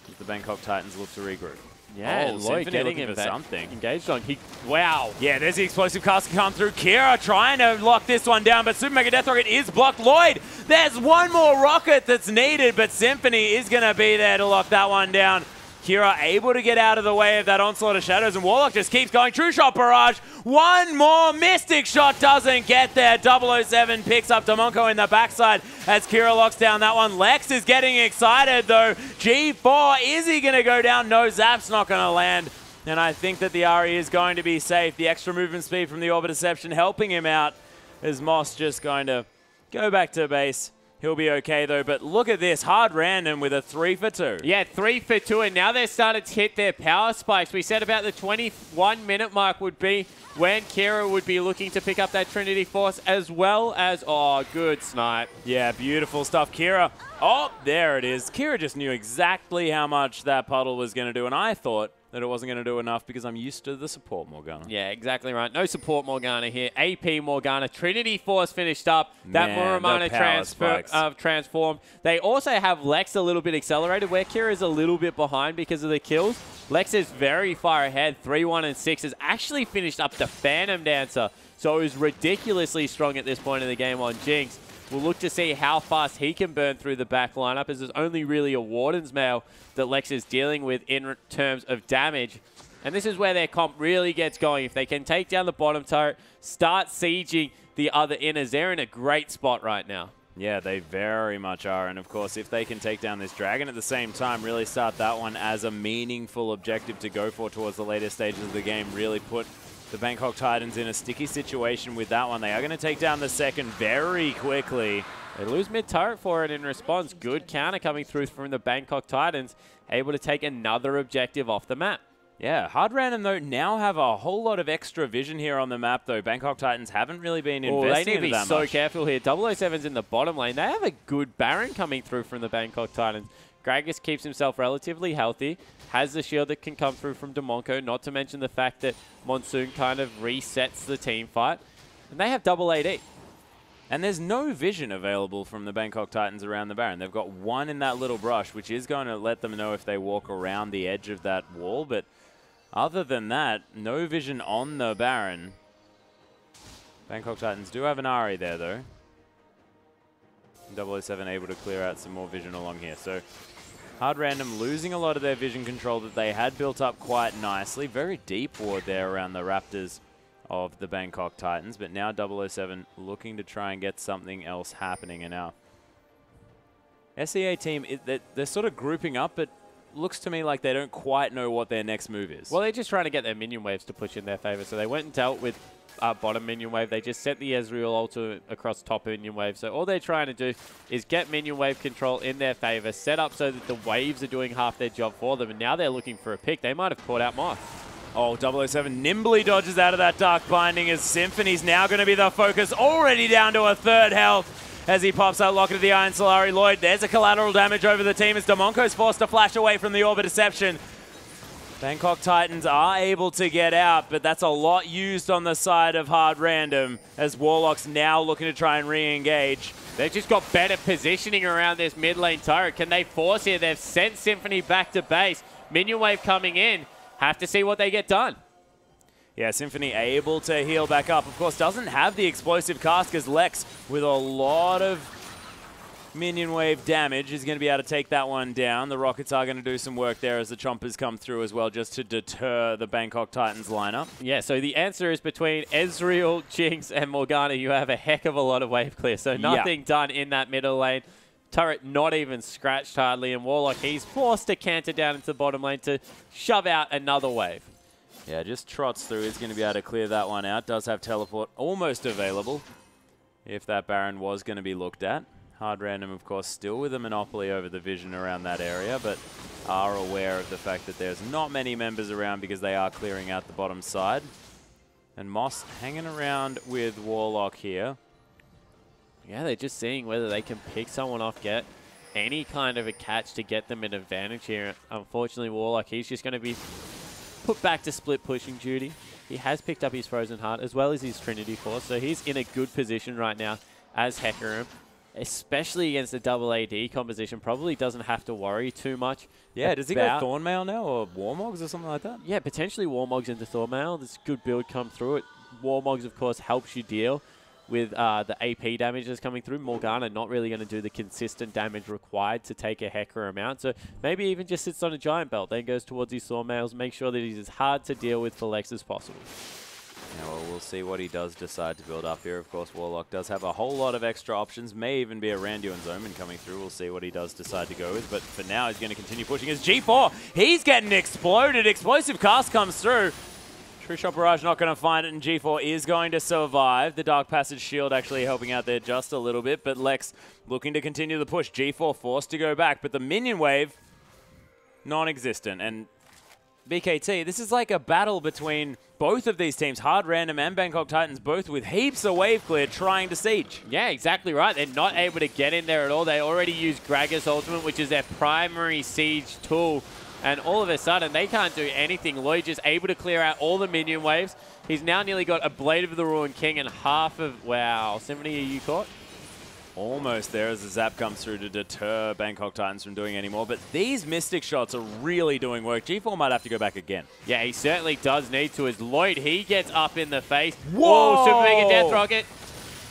as the Bangkok Titans look to regroup. Yeah, oh, Lloyd getting him him for something. Engaged on. Wow. Yeah, there's the explosive cast come through. Kira trying to lock this one down, but Super Mega Death Rocket is blocked. Lloyd, there's one more rocket that's needed, but Symphony is going to be there to lock that one down. Kira able to get out of the way of that onslaught of shadows, and Warlock just keeps going. True shot barrage. One more Mystic shot doesn't get there. 007 picks up Demonko in the backside as Kira locks down that one. Lex is getting excited though. G4, is he going to go down? No, Zap's not going to land. And I think that the Ari is going to be safe. The extra movement speed from the Orbit Deception helping him out as Moss just going to go back to base. He'll be okay, though. But look at this. Hard random with a 3 for 2. Yeah, 3 for 2. And now they're starting to hit their power spikes. We said about the 21-minute mark would be when Kira would be looking to pick up that Trinity Force, as well as... Oh, good snipe. Yeah, beautiful stuff. Kira. Oh, there it is. Kira just knew exactly how much that puddle was going to do. And I thought that it wasn't going to do enough because I'm used to the support Morgana. Yeah, exactly right. No support Morgana here. AP Morgana. Trinity Force finished up. That Muramana transformed. They also have Lex a little bit accelerated, where Kira is a little bit behind because of the kills. Lex is very far ahead. 3-1 and 6 has actually finished up the Phantom Dancer. So it was ridiculously strong at this point in the game on Jinx. We'll look to see how fast he can burn through the back lineup, as there's only really a Warden's Mail that Lex is dealing with in terms of damage. And this is where their comp really gets going. If they can take down the bottom turret, start sieging the other inners, they're in a great spot right now. Yeah, they very much are. And of course, if they can take down this dragon at the same time, really start that one as a meaningful objective to go for towards the later stages of the game, really put the Bangkok Titans in a sticky situation with that one. They are going to take down the second very quickly. They lose mid-turret for it in response. Good counter coming through from the Bangkok Titans, able to take another objective off the map. Yeah, Hard Random, though, now have a whole lot of extra vision here on the map, though. Bangkok Titans haven't really been investing into that much. They need to be so careful here. 007's in the bottom lane. They have a good Baron coming through from the Bangkok Titans. Gragas keeps himself relatively healthy, has the shield that can come through from Demonko, not to mention the fact that Monsoon kind of resets the team fight. And they have double AD. And there's no vision available from the Bangkok Titans around the Baron. They've got one in that little brush, which is going to let them know if they walk around the edge of that wall. But other than that, no vision on the Baron. Bangkok Titans do have an Ari there, though. 007 able to clear out some more vision along here. So Hard Random losing a lot of their vision control that they had built up quite nicely. Very deep ward there around the Raptors of the Bangkok Titans. But now 007 looking to try and get something else happening. And now SEA team, they're sort of grouping up, but looks to me like they don't quite know what their next move is. Well, they're just trying to get their minion waves to push in their favor. So they went and dealt with bottom minion wave. They just set the Ezreal ult across top minion wave. So all they're trying to do is get minion wave control in their favor, set up so that the waves are doing half their job for them. And now they're looking for a pick. They might have caught out Moth. Oh, 007 nimbly dodges out of that Dark Binding as Symphony's now going to be the focus. Already down to a third health as he pops out Locket of the Iron Solari. Lloyd, there's a collateral damage over the team as Demonko's forced to flash away from the Orbit Deception. Bangkok Titans are able to get out, but that's a lot used on the side of Hard Random as Warlock's now looking to try and re-engage. They've just got better positioning around this mid lane turret. Can they force here? They've sent Symphony back to base. Minion wave coming in. Have to see what they get done. Yeah, Symphony able to heal back up. Of course, doesn't have the explosive cast because Lex, with a lot of minion wave damage, is going to be able to take that one down. The Rockets are going to do some work there as the Chompers come through as well, just to deter the Bangkok Titans lineup. Yeah, so the answer is between Ezreal, Jinx, and Morgana. You have a heck of a lot of wave clear. So nothing done in that middle lane. Turret not even scratched hardly, and Warlock, he's forced to canter down into the bottom lane to shove out another wave. Yeah, just trots through. He's going to be able to clear that one out. Does have teleport almost available if that Baron was going to be looked at. Hard Random, of course, still with a monopoly over the vision around that area, but are aware of the fact that there's not many members around because they are clearing out the bottom side. And Moss hanging around with Warlock here. Yeah, they're just seeing whether they can pick someone off, get any kind of a catch to get them an advantage here. Unfortunately, Warlock, he's just going to be put back to split pushing duty. He has picked up his Frozen Heart as well as his Trinity Force, so he's in a good position right now as Hecarim. especially against the double AD composition, probably doesn't have to worry too much. Yeah, does he go Thornmail now or Warmogs or something like that? Yeah, potentially Warmogs into Thornmail. This good build come through it. Warmogs, of course, helps you deal with the AP damage that's coming through. Morgana not really going to do the consistent damage required to take a Hecker amount. So maybe even just sits on a Giant Belt, then goes towards his Thornmails, make sure that he's as hard to deal with for Lex as possible. Yeah, well, we'll see what he does decide to build up here. Of course, Warlock does have a whole lot of extra options. May even be a Randuin's Omen coming through. We'll see what he does decide to go with. But for now, he's going to continue pushing his G4. He's getting exploded. Explosive cast comes through. True Shot Barrage not going to find it, and G4 is going to survive. The Dark Passage Shield actually helping out there just a little bit. But Lex looking to continue the push. G4 forced to go back. But the minion wave, non-existent. And BKT, this is like a battle between both of these teams, Hard Random and Bangkok Titans, both with heaps of wave clear trying to siege. Yeah, exactly right. They're not able to get in there at all. They already use Gragas Ultimate, which is their primary siege tool. And all of a sudden, they can't do anything. Lloyd just able to clear out all the minion waves. He's now nearly got a Blade of the Ruined King and half of... Wow, Symphony, are you caught? Almost there as the zap comes through to deter Bangkok Titans from doing any more. But these Mystic shots are really doing work. G4 might have to go back again. Yeah, he certainly does need to. As Lloyd, he gets up in the face. Whoa! Super Mega Death Rocket.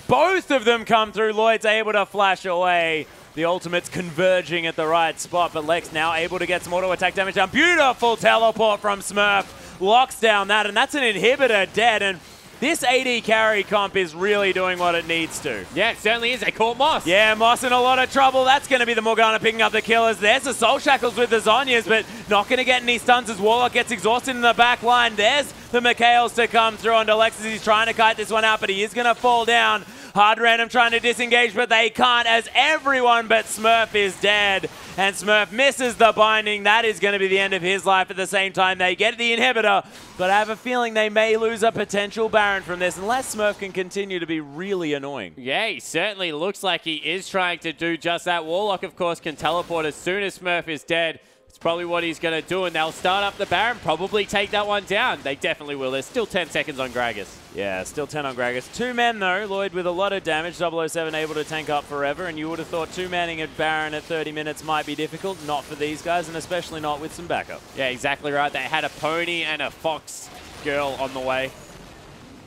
Both of them come through. Lloyd's able to flash away. The ultimate's converging at the right spot, but Lex now able to get some auto attack damage down. Beautiful teleport from Smurf. Locks down that, and that's an inhibitor dead. And this AD carry comp is really doing what it needs to. Yeah, it certainly is. They caught Moss. Yeah, Moss in a lot of trouble. That's going to be the Morgana picking up the killers. There's the Soul Shackles with the Zonyas, but not going to get any stuns as Warlock gets exhausted in the back line. There's the Mikhails to come through onto Lex as he's trying to kite this one out, but he is going to fall down. Hard Random trying to disengage, but they can't as everyone but Smurf is dead. And Smurf misses the binding. That is going to be the end of his life. At the same time, they get the inhibitor, but I have a feeling they may lose a potential Baron from this unless Smurf can continue to be really annoying. Yeah, he certainly looks like he is trying to do just that. Warlock, of course, can teleport as soon as Smurf is dead. It's probably what he's going to do, and they'll start up the Baron, probably take that one down. They definitely will. There's still 10 seconds on Gragas. Yeah, still 10 on Gragas. 2 men, though. Lloyd with a lot of damage. 007 able to tank up forever, and you would have thought 2-manning at Baron at 30 minutes might be difficult. Not for these guys, and especially not with some backup. Yeah, exactly right. They had a Pony and a Fox girl on the way.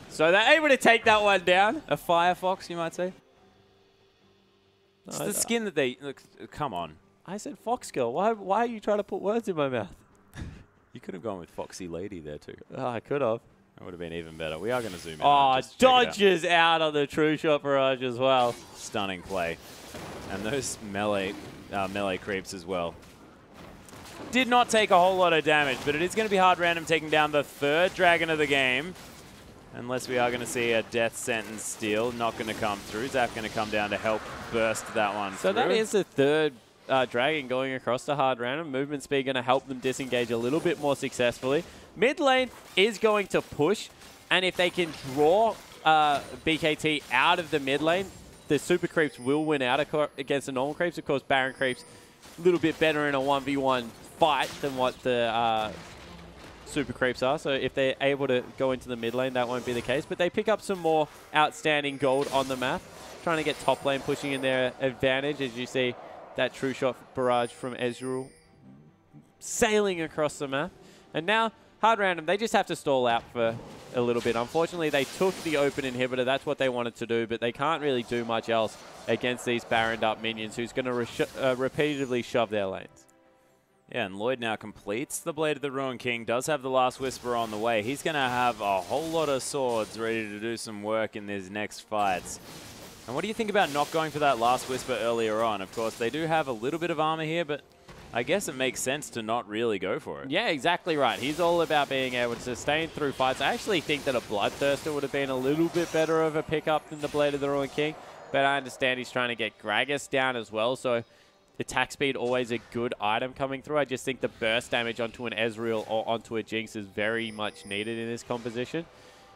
So they're able to take that one down. A Firefox, you might say? It's the skin that they... Look, come on. I said Fox girl. Why are you trying to put words in my mouth? You could have gone with Foxy Lady there, too. Oh, I could have. That would have been even better. We are going to zoom in. Oh, dodges out on the True Shot Barrage as well. Stunning play. And those melee creeps as well. Did not take a whole lot of damage, but it is going to be Hard Random taking down the 3rd dragon of the game. Unless we are going to see a death sentence steal. Not going to come through. Zap going to come down to help burst that one So through. that is the 3rd dragon going across the Hard Random. Movement speed going to help them disengage a little bit more successfully. Mid lane is going to push, and if they can draw BKT out of the mid lane, the super creeps will win out against the normal creeps. Of course, Baron creeps a little bit better in a 1v1 fight than what the super creeps are. So if they're able to go into the mid lane, that won't be the case. But they pick up some more outstanding gold on the map, trying to get top lane pushing in their advantage, as you see that True Shot Barrage from Ezreal sailing across the map. And now, Hard Random, they just have to stall out for a little bit. Unfortunately, they took the open inhibitor. That's what they wanted to do, but they can't really do much else against these Baroned up minions who's going to repeatedly shove their lanes. Yeah, and Lloyd now completes the Blade of the Ruined King, does have the Last Whisper on the way. He's going to have a whole lot of swords ready to do some work in these next fights. And what do you think about not going for that Last Whisper earlier on? Of course, they do have a little bit of armor here, but I guess it makes sense to not really go for it. Yeah, exactly right. He's all about being able to sustain through fights. I actually think that a Bloodthirster would have been a little bit better of a pickup than the Blade of the Ruined King, but I understand he's trying to get Gragas down as well, so attack speed always a good item coming through. I just think the burst damage onto an Ezreal or onto a Jinx is very much needed in this composition.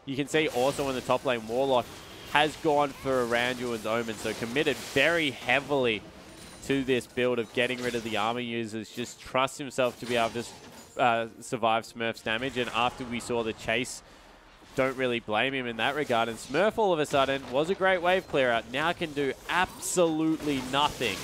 You can see also in the top lane, Warlock has gone for a Randuin's Omen, so committed very heavily to this build of getting rid of the armor users, just trusts himself to be able to survive Smurf's damage. And after we saw the chase don't really blame him in that regard. And Smurf, all of a sudden, was a great wave clear out. Now can do absolutely nothing.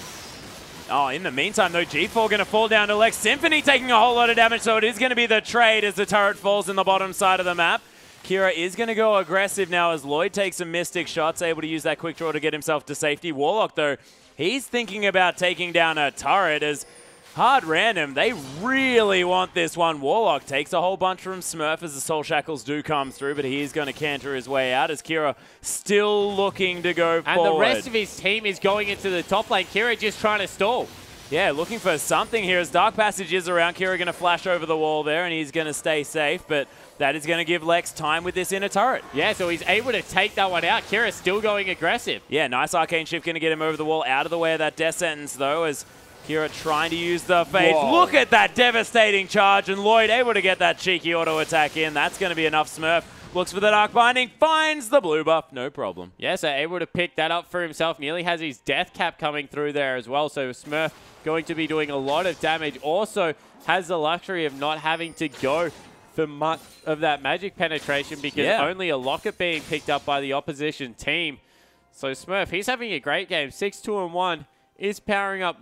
Oh, in the meantime, though, G4 going to fall down to Lex. Symphony taking a whole lot of damage, so it is going to be the trade as the turret falls in the bottom side of the map. Kira is going to go aggressive now as Lloyd takes some Mystic shots, able to use that quick draw to get himself to safety. Warlock, though, he's thinking about taking down a turret as Hard Random, they really want this one. Warlock takes a whole bunch from Smurf as the Soul Shackles do come through, but he is going to canter his way out as Kira still looking to go forward. And the rest of his team is going into the top lane. Kira just trying to stall. Yeah, looking for something here as Dark Passage is around. Kira going to flash over the wall there, and he's going to stay safe, but that is going to give Lex time with this inner turret. Yeah, so he's able to take that one out. Kira's still going aggressive. Yeah, nice Arcane Shift going to get him over the wall. Out of the way of that Death Sentence, though, as Kira trying to use the Phase. Whoa. Look at that devastating charge, and Lloyd able to get that cheeky auto attack in. That's going to be enough. Smurf looks for the Dark Binding, finds the blue buff, no problem. Yeah, so able to pick that up for himself. Nearly has his death cap coming through there as well. So Smurf going to be doing a lot of damage. Also has the luxury of not having to go for much of that magic penetration because only a locket being picked up by the opposition team. So Smurf, he's having a great game. 6-2-1. Is powering up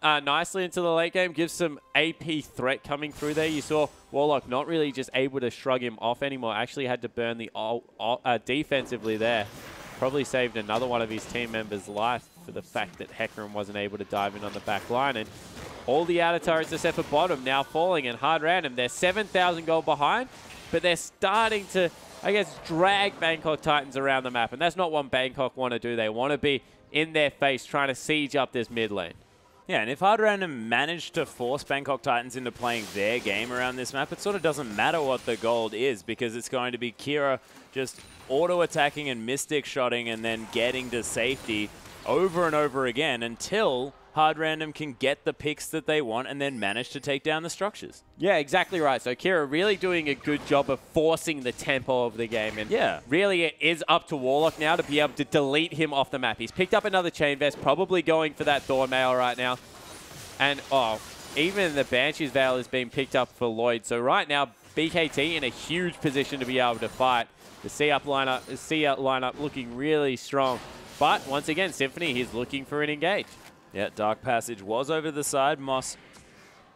nicely into the late game, gives some AP threat coming through there. You saw Warlock not really just able to shrug him off anymore, actually had to burn the defensively there. Probably saved another one of his team members' life for the fact that Hecarim wasn't able to dive in on the back line. And all the outer turrets except for bottom now falling, and Hard Random, they're 7,000 gold behind, but they're starting to, I guess, drag Bangkok Titans around the map, and that's not what Bangkok want to do. They want to be in their face, trying to siege up this mid lane. Yeah, and if Hard Random managed to force Bangkok Titans into playing their game around this map, it sort of doesn't matter what the gold is because it's going to be Kira just auto-attacking and Mystic shotting and then getting to safety over and over again until Hard Random can get the picks that they want and then manage to take down the structures. Yeah, exactly right. So Kira really doing a good job of forcing the tempo of the game. And really it is up to Warlock now to be able to delete him off the map. He's picked up another Chain Vest, probably going for that Thorn Mail right now. And, even the Banshee's Veil is being picked up for Lloyd. So right now, BKT in a huge position to be able to fight. The C-up lineup looking really strong. But once again, Symphony, he's looking for an engage. Yeah, Dark Passage was over the side. Moss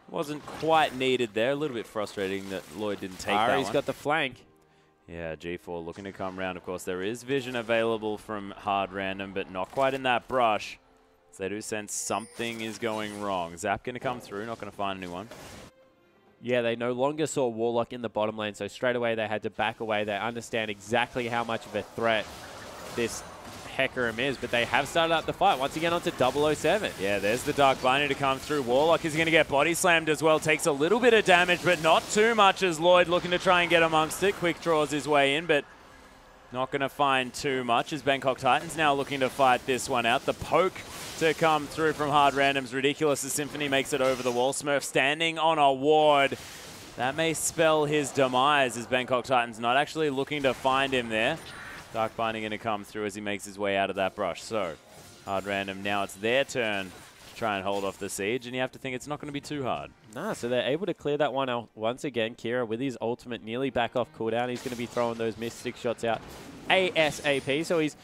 wasn't quite needed there. A little bit frustrating that Lloyd didn't take that one. He's got the flank. Yeah, G4 looking to come round. Of course, there is vision available from Hard Random, but not quite in that brush. So they do sense something is going wrong. Zap going to come through, not going to find anyone. Yeah, they no longer saw Warlock in the bottom lane, so straight away they had to back away. They understand exactly how much of a threat this Hecarim is, but they have started up the fight once again onto 007. Yeah, there's the Dark Binding to come through. Warlock is going to get body slammed as well. Takes a little bit of damage, but not too much as Lloyd looking to try and get amongst it. Quick draws his way in, but not going to find too much as Bangkok Titans now looking to fight this one out. The poke to come through from Hard Random's ridiculous as Symphony makes it over the wall. Smurf standing on a ward. That may spell his demise as Bangkok Titans not actually looking to find him there. Dark Binding going to come through as he makes his way out of that brush. So, Hard Random, now it's their turn to try and hold off the siege, and you have to think it's not going to be too hard. Nah, so they're able to clear that one out once again. Kira, with his ultimate nearly back off cooldown, he's going to be throwing those Mystic shots out ASAP. So he's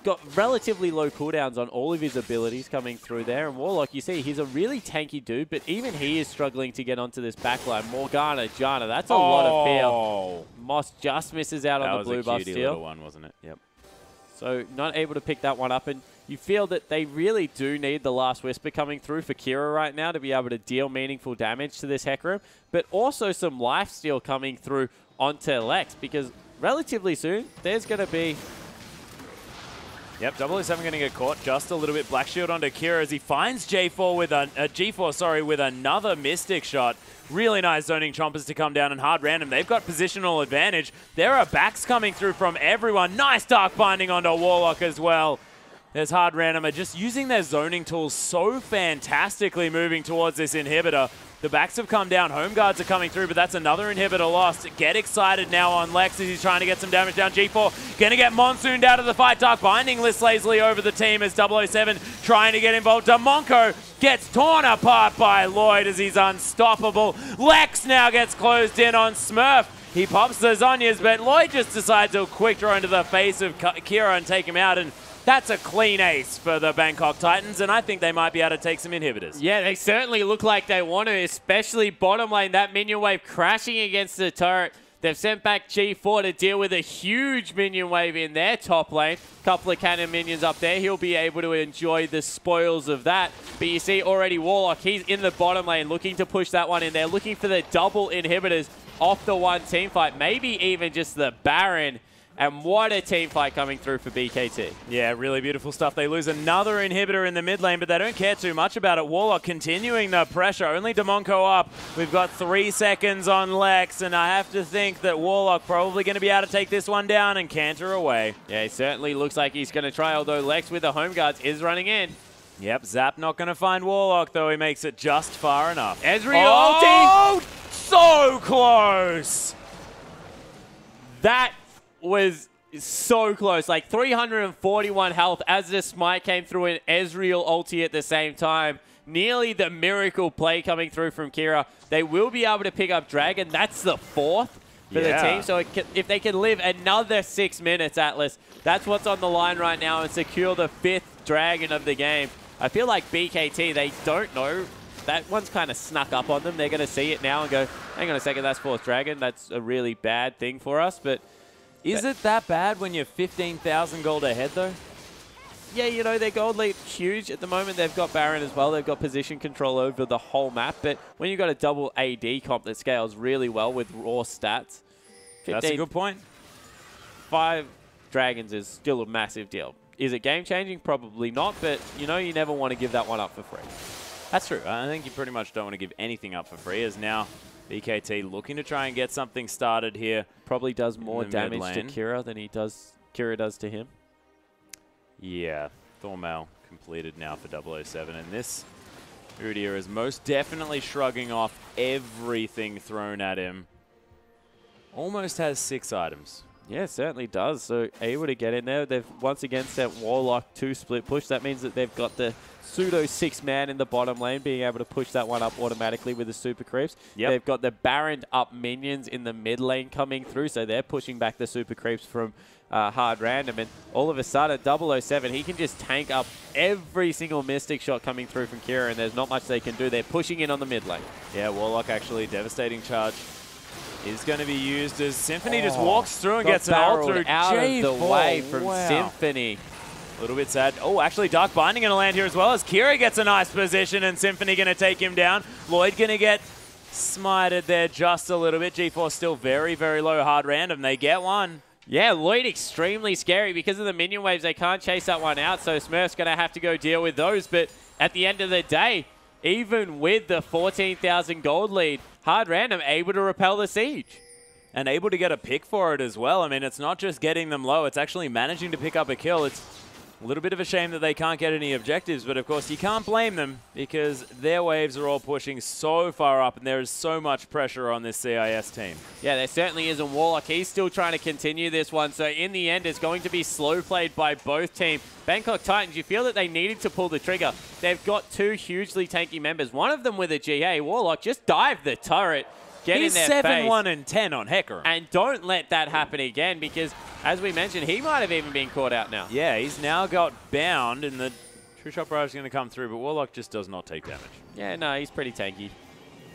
got relatively low cooldowns on all of his abilities coming through there. And Warlock, you see, he's a really tanky dude, but even he is struggling to get onto this backline. Morgana, Janna, that's a lot of feel. Moss just misses out on the blue buff steal. That was a cutie little one, wasn't it? Yep. So not able to pick that one up. And you feel that they really do need the Last Whisper coming through for Kira right now to be able to deal meaningful damage to this Hecarim, but also some lifesteal coming through onto Lex, because relatively soon there's going to be... Yep, 007 going to get caught just a little bit. Black Shield onto Kira as he finds G4 with G4 with another Mystic shot. Really nice zoning Chompers to come down, and Hard Random, they've got positional advantage. There are backs coming through from everyone. Nice Dark Binding onto Warlock as well. There's Hard Random just using their zoning tools so fantastically moving towards this inhibitor. The backs have come down. Home guards are coming through, but that's another inhibitor lost. Get excited now on Lex as he's trying to get some damage down. G4 going to get Monsooned out of the fight. Dark Binding lifts lazily over the team as 007 trying to get involved. Demonco gets torn apart by Lloyd as he's unstoppable. Lex now gets closed in on Smurf. He pops the Zonyas, but Lloyd just decides to quick draw into the face of Kira and take him out. And that's a clean ace for the Bangkok Titans, and I think they might be able to take some inhibitors. Yeah, they certainly look like they want to, especially bottom lane. That minion wave crashing against the turret. They've sent back G4 to deal with a huge minion wave in their top lane. Couple of cannon minions up there. He'll be able to enjoy the spoils of that. But you see already Warlock, he's in the bottom lane looking to push that one in there, looking for the double inhibitors off the one team fight, maybe even just the Baron. And what a team fight coming through for BKT. Yeah, really beautiful stuff. They lose another inhibitor in the mid lane, but they don't care too much about it. Warlock continuing the pressure. Only Demonco up. We've got 3 seconds on Lex, and I have to think that Warlock probably going to be able to take this one down and canter away. Yeah, he certainly looks like he's going to try, although Lex with the home guards is running in. Yep, Zap not going to find Warlock, though he makes it just far enough. Ezreal ulti! So close! That was so close. Like 341 health as the smite came through and Ezreal ulti at the same time. Nearly the miracle play coming through from Kira. They will be able to pick up Dragon. That's the 4th for the team. So if they can live another 6 minutes, Atlas, that's what's on the line right now and secure the 5th Dragon of the game. I feel like BKT, they don't know. That one's kind of snuck up on them. They're going to see it now and go, hang on a second, that's 4th Dragon. That's a really bad thing for us. But is it that bad when you're 15,000 gold ahead, though? Yeah, you know, their gold lead huge at the moment. They've got Baron as well. They've got position control over the whole map. But when you've got a double AD comp that scales really well with raw stats, that's a good point. 5 dragons is still a massive deal. Is it game-changing? Probably not. But, you know, you never want to give that one up for free. That's true. I think you pretty much don't want to give anything up for free, as now BKT looking to try and get something started here. Probably does more damage to Kira than Kira does to him. Yeah, Thormail completed now for 007, and this Udyr is most definitely shrugging off everything thrown at him. Almost has 6 items. Yeah, certainly does. So able to get in there. They've once again sent Warlock to split push. That means that they've got the pseudo 6-man in the bottom lane, being able to push that one up automatically with the super creeps. Yep. They've got the Baron up minions in the mid lane coming through, so they're pushing back the super creeps from Hard Random. And all of a sudden, 007, he can just tank up every single Mystic shot coming through from Kira, and there's not much they can do. They're pushing in on the mid lane. Yeah, Warlock actually devastating charge is going to be used as Symphony just walks through and gets an ult through out of the way from Symphony. A little bit sad. Oh, actually, Dark Binding going to land here as well as Kira gets a nice position and Symphony going to take him down. Lloyd going to get smited there just a little bit. G4 still very, very low. Hard Random. They get one. Yeah, Lloyd extremely scary because of the minion waves. They can't chase that one out, so Smurf's going to have to go deal with those. But at the end of the day, even with the 14,000 gold lead, Hard Random able to repel the siege. And able to get a pick for it as well. I mean, it's not just getting them low, it's actually managing to pick up a kill. It's a little bit of a shame that they can't get any objectives, but of course you can't blame them because their waves are all pushing so far up and there is so much pressure on this CIS team. Yeah, there certainly is, and Warlock, he's still trying to continue this one, so in the end it's going to be slow played by both teams. Bangkok Titans, you feel that they needed to pull the trigger. They've got 2 hugely tanky members, one of them with a GA. Warlock, just dive the turret. He's 7-1 and 10 on Hecarim. And don't let that happen again because, as we mentioned, he might have even been caught out now. Yeah, he's now got bound and the True Shot Barrage is going to come through, but Warlock just does not take damage. Yeah, no, he's pretty tanky.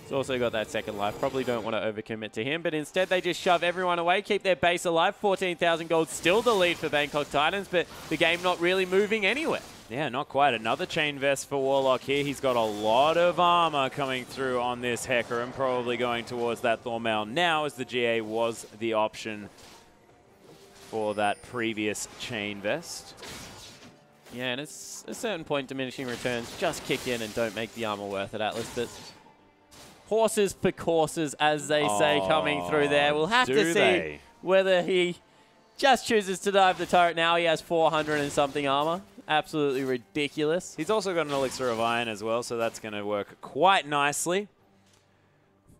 He's also got that second life. Probably don't want to overcommit to him, but instead they just shove everyone away, keep their base alive. 14,000 gold, still the lead for Bangkok Titans, but the game not really moving anywhere. Yeah, not quite. Another chain vest for Warlock here. He's got a lot of armor coming through on this Hecarim, probably going towards that Thormail now as the GA was the option for that previous chain vest. Yeah, and it's a certain point diminishing returns just kick in and don't make the armor worth it, Atlas. But horses for courses, as they say, coming through there. We'll have to see whether he just chooses to dive the turret now. He has 400 and something armor. Absolutely ridiculous. He's also got an Elixir of Iron as well, so that's going to work quite nicely.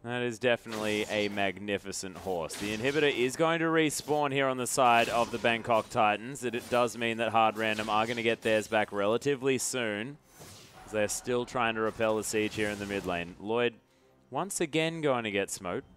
That is definitely a magnificent horse. The inhibitor is going to respawn here on the side of the Bangkok Titans. It does mean that Hard Random are going to get theirs back relatively soon, as they're still trying to repel the siege here in the mid lane. Lloyd once again going to get smoked.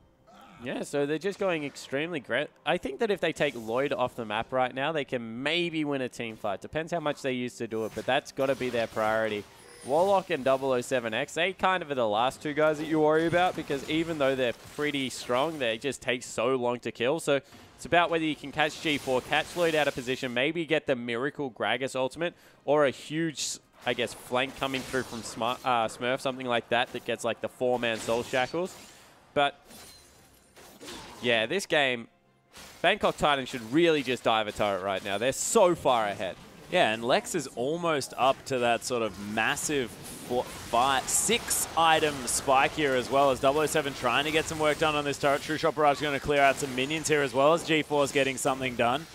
Yeah, so they're just going extremely great. I think that if they take Lloyd off the map right now, they can maybe win a team fight. Depends how much they use to do it, but that's got to be their priority. Warlock and 007X, they kind of are the last two guys that you worry about, because even though they're pretty strong, they just take so long to kill. So it's about whether you can catch G4, catch Lloyd out of position, maybe get the Miracle Gragas ultimate, or a huge, I guess, flank coming through from Smurf, something like that gets like the 4-man Soul Shackles. But yeah, this game, Bangkok Titans should really just dive a turret right now. They're so far ahead. Yeah, and Lex is almost up to that sort of massive 6-item spike here, as well as 007 trying to get some work done on this turret. True Shot Barrage going to clear out some minions here, as well as G4's getting something done.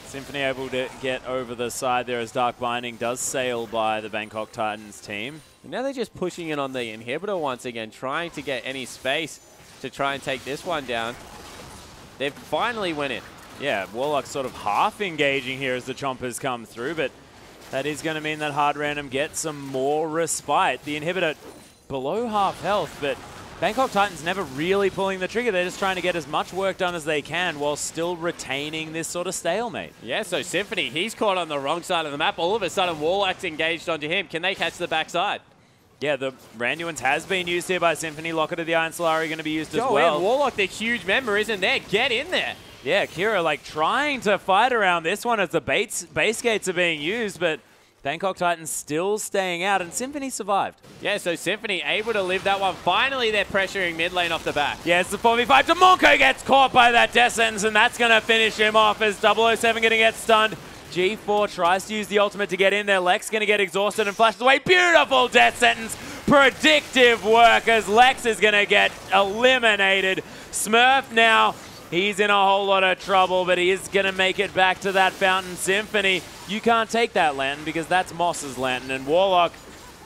Symphony able to get over the side there as Dark Binding does sail by the Bangkok Titans team. And now they're just pushing in on the inhibitor once again, trying to get any space to try and take this one down. They've finally went in. Yeah, Warlock sort of half engaging here as the Chompers come through, but that is going to mean that Hard Random gets some more respite. The inhibitor below half health, but Bangkok Titans never really pulling the trigger. They're just trying to get as much work done as they can while still retaining this sort of stalemate. Yeah, so Symphony, he's caught on the wrong side of the map. All of a sudden, Warlock's engaged onto him. Can they catch the backside? Yeah, the Randuin's has been used here by Symphony. Locket of the Iron Solari going to be used as well. And Warlock, the huge member, isn't there? Get in there. Yeah, Kira like trying to fight around this one as the base gates are being used, but Bangkok Titans still staying out, and Symphony survived. Yeah, so Symphony able to live that one. Finally, they're pressuring mid lane off the back. Yeah, it's the 4v5. Demonko gets caught by that death sentence, and that's going to finish him off as 007 going to get stunned. G4 tries to use the ultimate to get in there. Lex going to get exhausted and flashes away. Beautiful death sentence. Predictive work as Lex is going to get eliminated. Smurf now, he's in a whole lot of trouble, but he is going to make it back to that Fountain Symphony. You can't take that lantern because that's Moss's lantern. And Warlock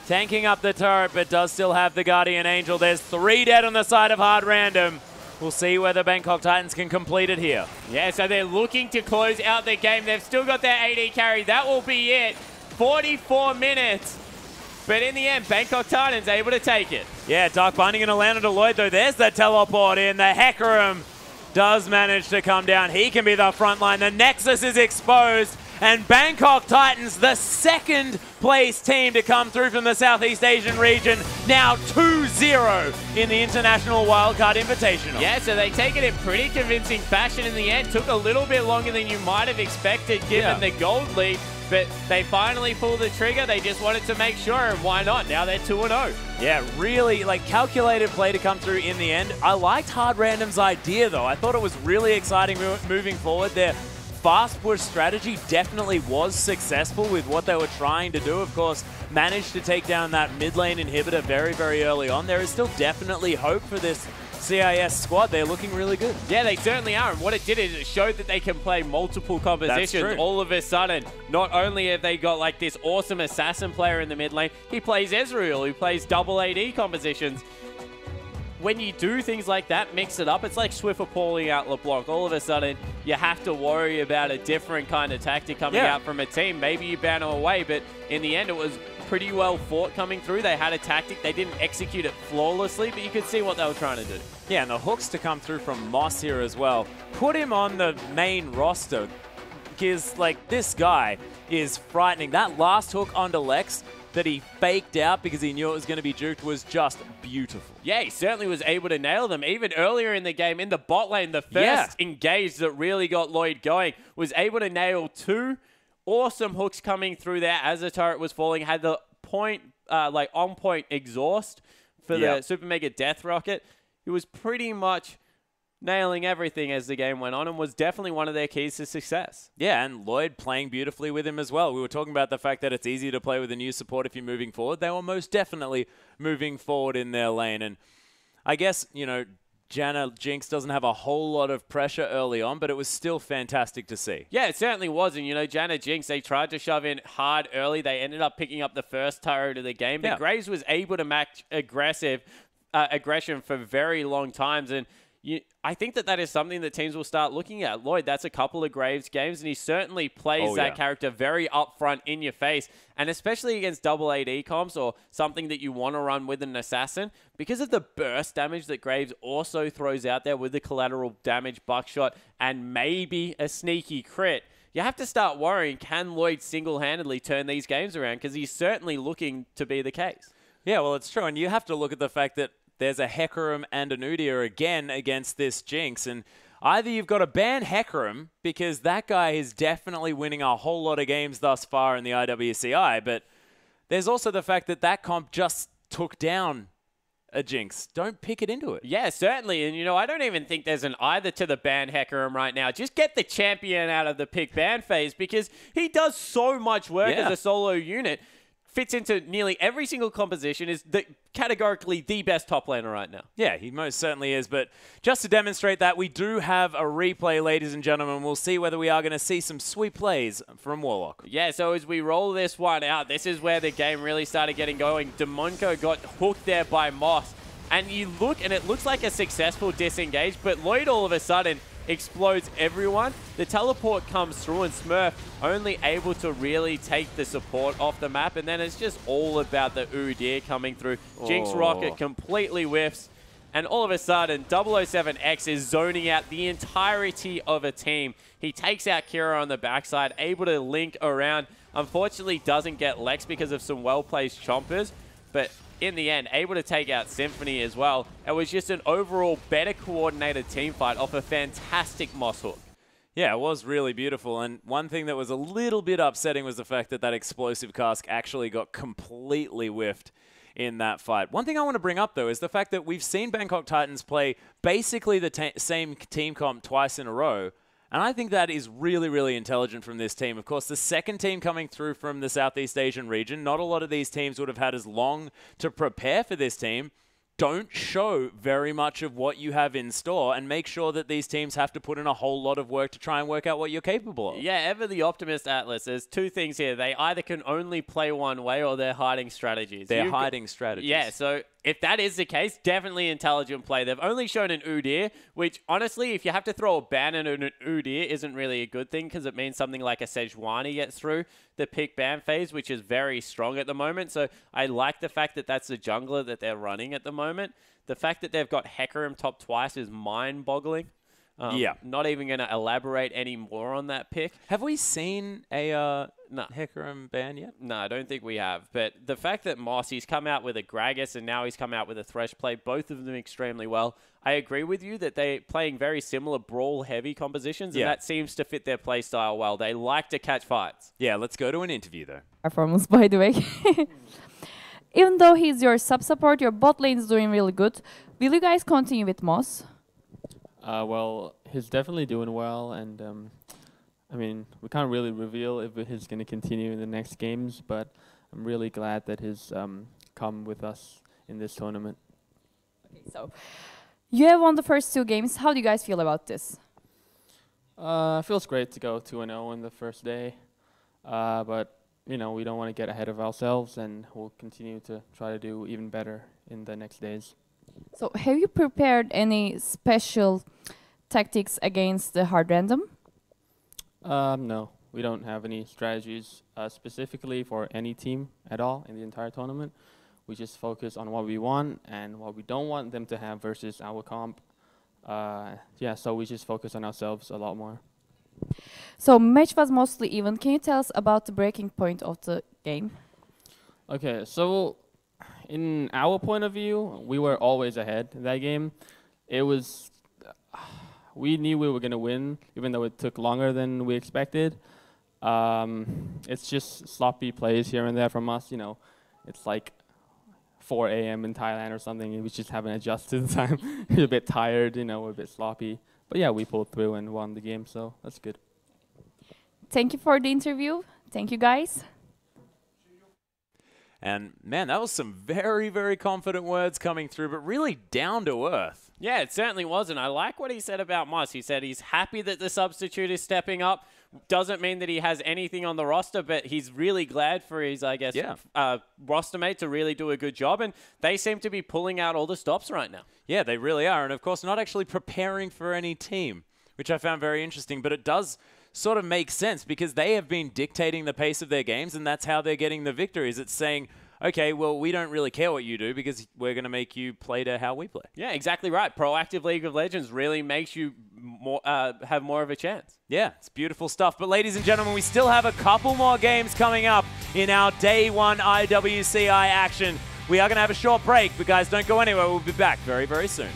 tanking up the turret, but does still have the Guardian Angel. There's 3 dead on the side of Hard Random. We'll see whether Bangkok Titans can complete it here. Yeah, so they're looking to close out the game. They've still got their AD carry. That will be it. 44 minutes. But in the end, Bangkok Titans able to take it. Yeah, Dark Binding and Alana Deloitte, though. There's the teleport in. The Hecarim does manage to come down. He can be the front line. The Nexus is exposed. And Bangkok Titans, the second place team to come through from the Southeast Asian region, now 2-0 in the International Wildcard Invitational. Yeah, so they take it in pretty convincing fashion in the end. Took a little bit longer than you might have expected given the gold lead, but they finally pulled the trigger. They just wanted to make sure, and why not? Now they're 2-0. Yeah, really, like, calculated play to come through in the end. I liked Hard Random's idea, though. I thought it was really exciting moving forward there. Fast push strategy definitely was successful with what they were trying to do. Of course, managed to take down that mid lane inhibitor very, very early on. There is still definitely hope for this CIS squad. They're looking really good. Yeah, they certainly are. And what it did is it showed that they can play multiple compositions. All of a sudden, not only have they got like this awesome assassin player in the mid lane, he plays Ezreal, who plays double AD compositions. When you do things like that, mix it up, it's like Swiffer pulling out LeBlanc. All of a sudden, you have to worry about a different kind of tactic coming out from a team. Maybe you ban them away, but in the end, it was pretty well fought coming through. They had a tactic. They didn't execute it flawlessly, but you could see what they were trying to do. Yeah, and the hooks to come through from Moss here as well. Put him on the main roster because, like, this guy is frightening. That last hook onto Lex that he faked out because he knew it was going to be juked was just beautiful. Yeah, he certainly was able to nail them. Even earlier in the game, in the bot lane, the first engage that really got Lloyd going, was able to nail 2 awesome hooks coming through there as the turret was falling. Had the point, like on point exhaust for the Super Mega Death Rocket. It was pretty much nailing everything as the game went on and was definitely one of their keys to success. Yeah, and Lloyd playing beautifully with him as well. We were talking about the fact that it's easy to play with a new support if you're moving forward. They were most definitely moving forward in their lane. And I guess, you know, Jana Jinx doesn't have a whole lot of pressure early on, but it was still fantastic to see. Yeah, it certainly was. And, you know, Jana Jinx, they tried to shove in hard early. They ended up picking up the first turret of the game. But Graves was able to match aggression for very long times. And I think that is something that teams will start looking at. Lloyd, that's a couple of Graves games, and he certainly plays that character very upfront in your face, and especially against double AD comps or something that you want to run with an assassin, because of the burst damage that Graves also throws out there with the collateral damage buckshot and maybe a sneaky crit. You have to start worrying, can Lloyd single-handedly turn these games around? Because he's certainly looking to be the case. Yeah, well, it's true, and you have to look at the fact that there's a Hecarim and an Udyr again against this Jinx. And either you've got to ban Hecarim, because that guy is definitely winning a whole lot of games thus far in the IWCI, but there's also the fact that that comp just took down a Jinx. Don't pick it into it. Yeah, certainly. And, you know, I don't even think there's an either to the ban Hecarim right now. Just get the champion out of the pick ban phase, because he does so much work as a solo unit. Fits into nearly every single composition, is categorically the best top laner right now. Yeah, he most certainly is. But just to demonstrate that, we do have a replay, ladies and gentlemen. We'll see whether we are going to see some sweet plays from Warlock. Yeah, so as we roll this one out, this is where the game really started getting going. Demonco got hooked there by Moss. And you look, and it looks like a successful disengage, but Lloyd all of a sudden explodes everyone. The teleport comes through, and Smurf only able to really take the support off the map, and then it's just all about the Udyr coming through. Jinx Rocket completely whiffs, and all of a sudden 007X is zoning out the entirety of a team. He takes out Kira on the backside, able to link around. Unfortunately doesn't get Lex because of some well-placed chompers, but in the end, able to take out Symphony as well. It was just an overall better coordinated team fight off a fantastic Moss hook. Yeah, it was really beautiful. And one thing that was a little bit upsetting was the fact that that explosive cask actually got completely whiffed in that fight. One thing I want to bring up, though, is the fact that we've seen Bangkok Titans play basically the same team comp twice in a row. And I think that is really, really intelligent from this team. Of course, the second team coming through from the Southeast Asian region, not a lot of these teams would have had as long to prepare for this team. Don't show very much of what you have in store, and make sure that these teams have to put in a whole lot of work to try and work out what you're capable of. Yeah, ever the optimist, Atlas. There's two things here. They either can only play one way, or they're hiding strategies. They're hiding strategies. Yeah, so if that is the case, definitely intelligent play. They've only shown an Udyr, which honestly, if you have to throw a ban in an Udyr, isn't really a good thing, because it means something like a Sejuani gets through the pick ban phase, which is very strong at the moment. So I like the fact that that's the jungler that they're running at the moment. The fact that they've got Hecarim top twice is mind-boggling. Not even going to elaborate any more on that pick. Have we seen a Hecarim ban yet? No, I don't think we have. But the fact that Moss, he's come out with a Gragas, and now he's come out with a Thresh play, both of them extremely well. I agree with you that they're playing very similar brawl-heavy compositions, and that seems to fit their play style well. They like to catch fights. Yeah, let's go to an interview, though. Performance, by the way. Even though he's your sub-support, your bot lane is doing really good. Will you guys continue with Moss? Well, he's definitely doing well, and I mean, we can't really reveal if he's going to continue in the next games, but I'm really glad that he's come with us in this tournament. Okay, so you have won the first 2 games. How do you guys feel about this? It feels great to go 2-0 in the first day, but you know, we don't want to get ahead of ourselves, and we'll continue to try to do even better in the next days. So have you prepared any special tactics against the hard random? No, we don't have any strategies specifically for any team at all in the entire tournament. We just focus on what we want and what we don't want them to have versus our comp. Yeah, so we just focus on ourselves a lot more. So match was mostly even. Can you tell us about the breaking point of the game? Okay, so in our point of view, we were always ahead in that game. It was, we knew we were going to win, even though it took longer than we expected. It's just sloppy plays here and there from us. You know, it's like 4 a.m. in Thailand or something, and we just haven't adjusted the time. We're a bit tired, you know, we're a bit sloppy. But yeah, we pulled through and won the game, so that's good. Thank you for the interview. Thank you, guys. And man, that was some very, very confident words coming through, but really down to earth. Yeah, it certainly was, and I like what he said about Moss. He said he's happy that the substitute is stepping up. Doesn't mean that he has anything on the roster, but he's really glad for his, I guess, roster mate to really do a good job, and they seem to be pulling out all the stops right now. Yeah, they really are, and of course not actually preparing for any team, which I found very interesting, but it does sort of make sense because they have been dictating the pace of their games, and that's how they're getting the victories. It's saying, okay, well, we don't really care what you do because we're going to make you play to how we play. Yeah, exactly right. Proactive League of Legends really makes you more, have more of a chance. Yeah, it's beautiful stuff. But ladies and gentlemen, we still have a couple more games coming up in our Day 1 IWCI action. We are going to have a short break, but guys, don't go anywhere. We'll be back very, very soon.